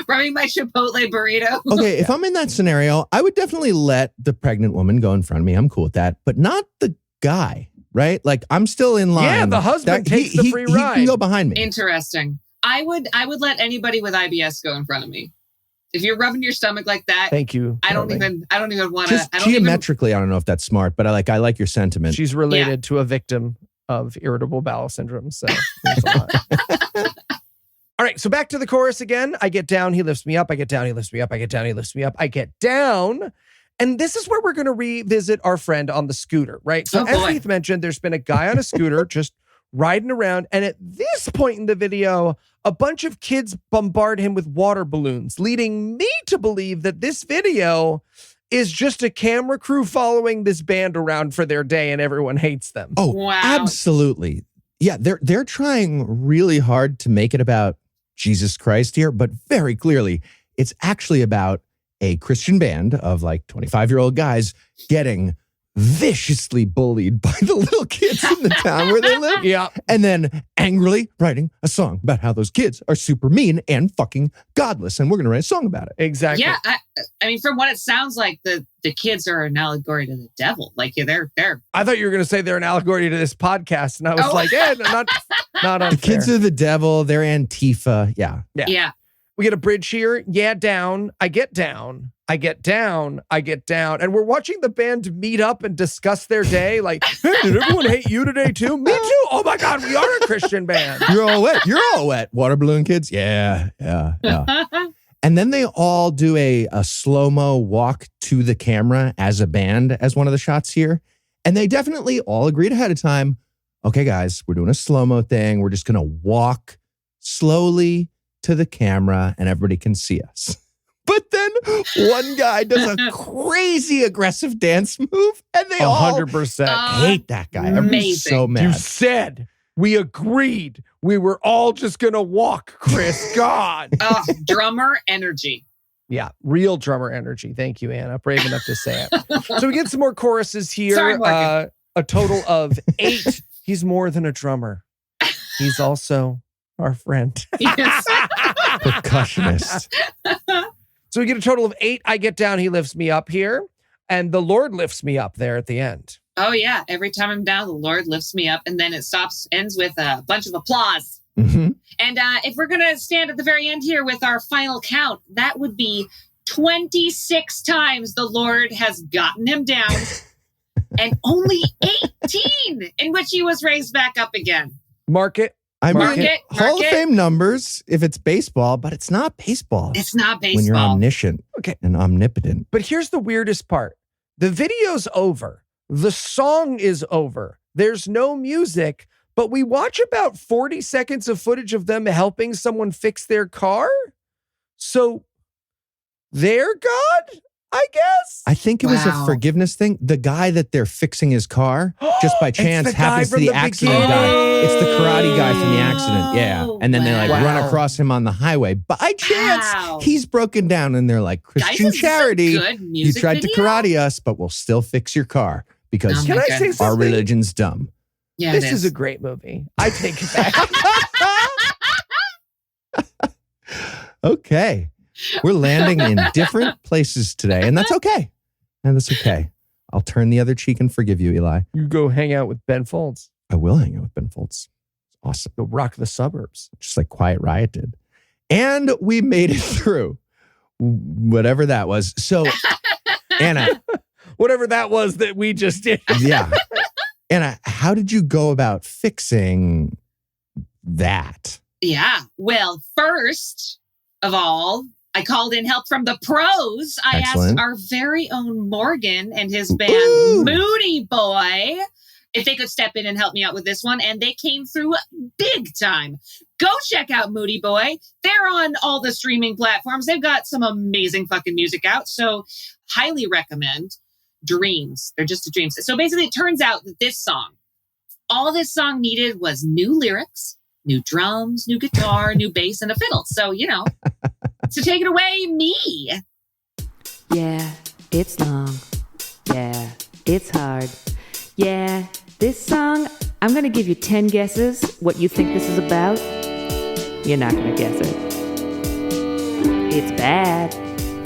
Rubbing my Chipotle burrito. Okay, if I'm in that scenario, I would definitely let the pregnant woman go in front of me. I'm cool with that, but not the guy. Right? Like I'm still in line. Yeah, the husband takes the free ride. He can go behind me. Interesting. I would let anybody with IBS go in front of me. If you're rubbing your stomach like that, thank you. I don't even want to. Just geometrically, I don't know if that's smart, but I like your sentiment. She's related to a victim of irritable bowel syndrome. So there's a lot. All right, so back to the chorus again. I get down, he lifts me up. I get down, he lifts me up. I get down, he lifts me up. I get down. And this is where we're going to revisit our friend on the scooter, right? So as Heath mentioned, there's been a guy on a scooter just riding around. And at this point in the video, a bunch of kids bombard him with water balloons, leading me to believe that this video is just a camera crew following this band around for their day and everyone hates them. Oh, wow. Absolutely. Yeah, they're trying really hard to make it about Jesus Christ here, but very clearly, it's actually about a Christian band of like 25-year-old guys getting viciously bullied by the little kids in the town where they live. Yeah. And then angrily writing a song about how those kids are super mean and fucking godless. And we're going to write a song about it. Exactly. Yeah. I mean, from what it sounds like, the kids are an allegory to the devil. Like they're. I thought you were going to say they're an allegory to this podcast. And I was like, not unfair. The kids are the devil. They're Antifa. Yeah. We get a bridge here. Yeah, down. I get down. I get down. I get down. And we're watching the band meet up and discuss their day. Like, hey, did everyone hate you today too? Me too. Oh my God, we are a Christian band. You're all wet. You're all wet. Water balloon kids. Yeah. And then they all do a slow-mo walk to the camera as a band as one of the shots here. And they definitely all agreed ahead of time. Okay, guys, we're doing a slow-mo thing. We're just going to walk slowly to the camera and everybody can see us. But then one guy does a crazy aggressive dance move and they all 100% hate that guy. Everybody's so mad. You said we agreed we were all just going to walk, Chris. God. Drummer energy. Yeah, real drummer energy. Thank you, Anna. Brave enough to say it. So we get some more choruses here. Sorry, Morgan. A total of 8. He's more than a drummer. He's also our friend. Yes. Percussionist. So we get a total of 8. I get down, he lifts me up here. And the Lord lifts me up there at the end. Oh, yeah. Every time I'm down, the Lord lifts me up. And then it ends with a bunch of applause. Mm-hmm. And if we're going to stand at the very end here with our final count, that would be 26 times the Lord has gotten him down. And only 18 in which he was raised back up again. Mark it. I Mark mean, it, Hall mark of it. Fame numbers if it's baseball, but it's not baseball. It's not baseball. When you're omniscient and omnipotent. But here's the weirdest part. The video's over. The song is over. There's no music, but we watch about 40 seconds of footage of them helping someone fix their car. So their God, I guess. I think it was a Wow. forgiveness thing. The guy that they're fixing his car just by It's chance the guy happens to from the the accident beginning. guy. It's the karate guy from the accident. Yeah. And then they like Wow. run across him on the highway. By chance, Wow. he's broken down and they're like, Guys, Christian is this a charity. good You music tried to video? karate us, but we'll still fix your car because Oh Can my I say goodness. our something? religion's dumb. Yeah, This it is a great movie. I take it back. Okay. We're landing in different places today, and that's okay. And that's okay. I'll turn the other cheek and forgive you, Eli. You go hang out with Ben Folds. I will hang out with Ben Folds. Awesome. Go rock the suburbs. Just like Quiet Riot did. And we made it through whatever that was. So, Anna, Whatever that was that we just did. yeah. Anna, how did you go about fixing that? Yeah. Well, first of all, I called in help from the pros. I Excellent. asked our very own Morgan and his band Ooh. Moody Boy if they could step in and help me out with this one, and they came through big time. Go check out Moody Boy. They're on all the streaming platforms. They've got some amazing fucking music out, so highly recommend. Dreams. They're just a dreams. So basically, it turns out that all this song needed was new lyrics, new drums, new guitar, new bass, and a fiddle. So, so take it away, me. Yeah, it's long. Yeah, it's hard. Yeah, this song, I'm going to give you 10 guesses what you think this is about. You're not going to guess it. It's bad.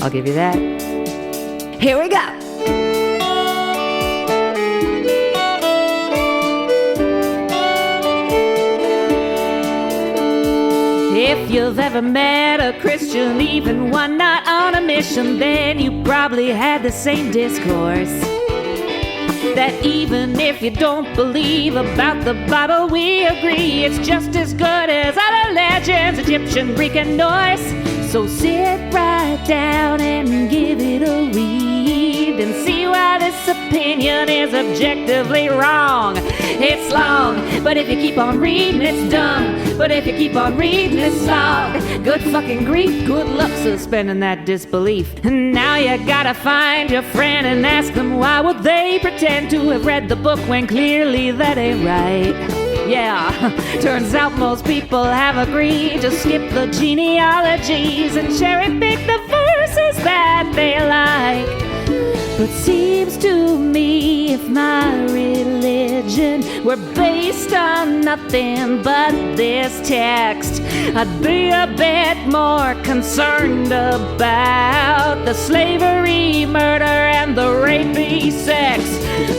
I'll give you that. Here we go. If you've ever met a Christian, even one not on a mission, then you probably had the same discourse. That even if you don't believe about the Bible, we agree it's just as good as other legends, Egyptian, Greek, and Norse. So sit right down and give it a read and see why this opinion is objectively wrong. It's long, but if you keep on reading, it's dumb. But if you keep on reading, it's long. Good fucking grief, good luck suspending that disbelief. And now you gotta find your friend and ask them why would they pretend to have read the book when clearly that ain't right. Yeah, turns out most people have agreed to skip the genealogies and cherry pick the verses that they like. But seems to me if my religion were based on nothing but this text, I'd be a bit more concerned about the slavery, murder, and the rapey sex.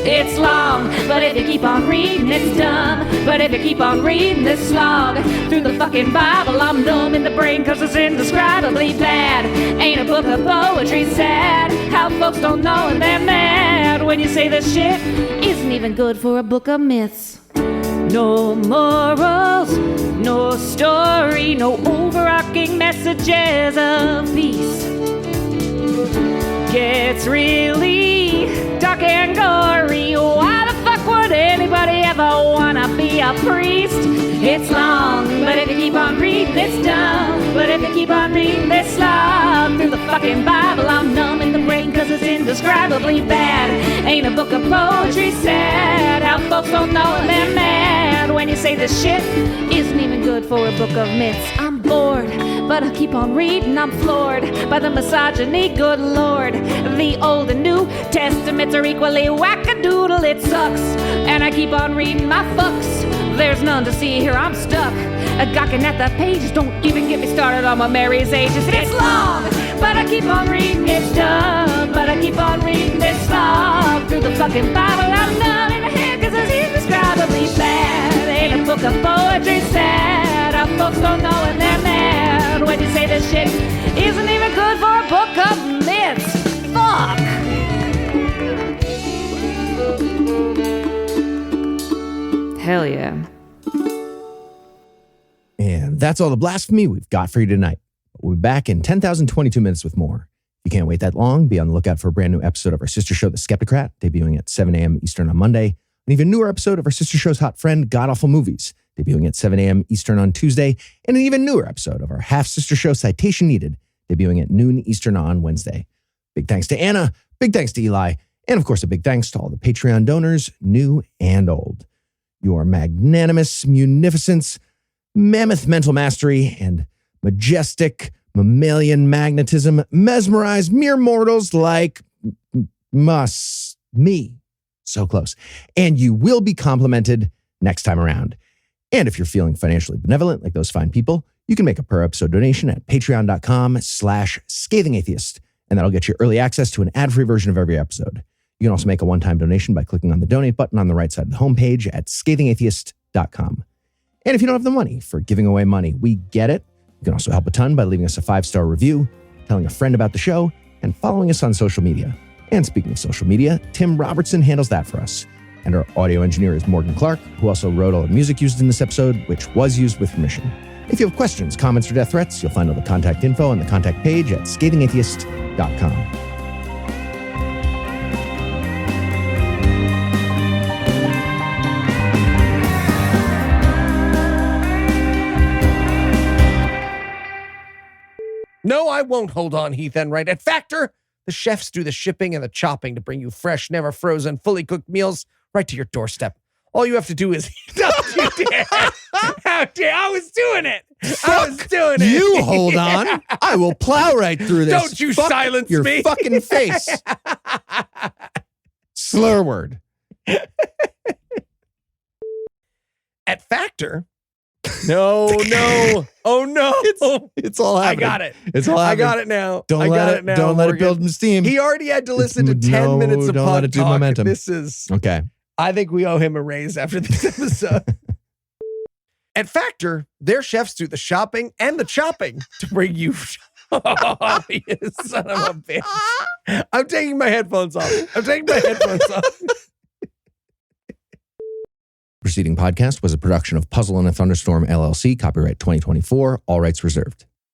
It's long, but if you keep on reading, it's dumb. But if you keep on reading this slog through the fucking Bible, I'm numb in the brain cause it's indescribably bad. Ain't a book of poetry sad? How folks don't know and they're mad when you say this shit isn't even good for a book of myths. No morals, no story, no overarching messages of peace. Gets really dark and gory. Why the fuck would anybody ever wanna be a priest? It's long, but if you keep on reading, it's dumb. But if you keep on reading this slog through the fucking Bible, I'm numb in the brain cause it's indescribably bad. Ain't a book of poetry sad? How folks don't know and they're mad when you say this shit isn't even good for a book of myths. I'm bored, but I keep on reading. I'm floored by the misogyny, good lord. The Old and New Testaments are equally wackadoodle, it sucks. And I keep on reading my fucks. There's none to see here, I'm stuck. Gawking at the pages, don't even get me started on my Mary's ages. It's long, but I keep on reading, it's dumb. But I keep on reading this slog through the fucking Bible. I'm numb in the head cause it's indescribably bad. Ain't a book of poetry sad? Our folks don't know and they're mad when you say this shit isn't even good for a book of myths. Fuck! Hell yeah. And that's all the blasphemy we've got for you tonight. We'll be back in 10,022 minutes with more. If you can't wait that long, be on the lookout for a brand new episode of our sister show, The Skepticrat, debuting at 7 a.m. Eastern on Monday. An even newer episode of our sister show's hot friend, GodAwfulMovies, debuting at 7 a.m. Eastern on Tuesday. And an even newer episode of our half-sister show, Citation Needed, debuting at noon Eastern on Wednesday. Big thanks to Anna, big thanks to Eli, and of course a big thanks to all the Patreon donors, new and old. Your magnanimous munificence, mammoth mental mastery, and majestic mammalian magnetism mesmerize mere mortals like me. So close. And you will be complimented next time around. And if you're feeling financially benevolent like those fine people, you can make a per episode donation at patreon.com/scathingatheist. And that'll get you early access to an ad-free version of every episode. You can also make a one-time donation by clicking on the donate button on the right side of the homepage at scathingatheist.com. And if you don't have the money for giving away money, we get it. You can also help a ton by leaving us a 5-star review, telling a friend about the show, and following us on social media. And speaking of social media, Tim Robertson handles that for us. And our audio engineer is Morgan Clark, who also wrote all the music used in this episode, which was used with permission. If you have questions, comments, or death threats, you'll find all the contact info on the contact page at ScathingAtheist.com. No, I won't hold on, Heath Enright. At Factor, the chefs do the shipping and the chopping to bring you fresh, never frozen, fully cooked meals right to your doorstep. All you have to do is... Don't you dare! How dare! I was doing it! I was doing it! You hold on. I will plow right through this. Don't you silence your me! fucking face. Slur word. At Factor... No. Oh, no. It's all happening. I got it. It's all I happening. got it now. Don't I let got it, it now. don't let it Morgan. build some steam. He already had to listen to 10 minutes of don't pod let it do talk. momentum. This is... Okay. I think we owe him a raise after this episode. At Factor, their chefs do the shopping and the chopping to bring you... Oh, you son of a bitch. I'm taking my headphones off. Preceding podcast was a production of Puzzle and a Thunderstorm, LLC, copyright 2024, all rights reserved.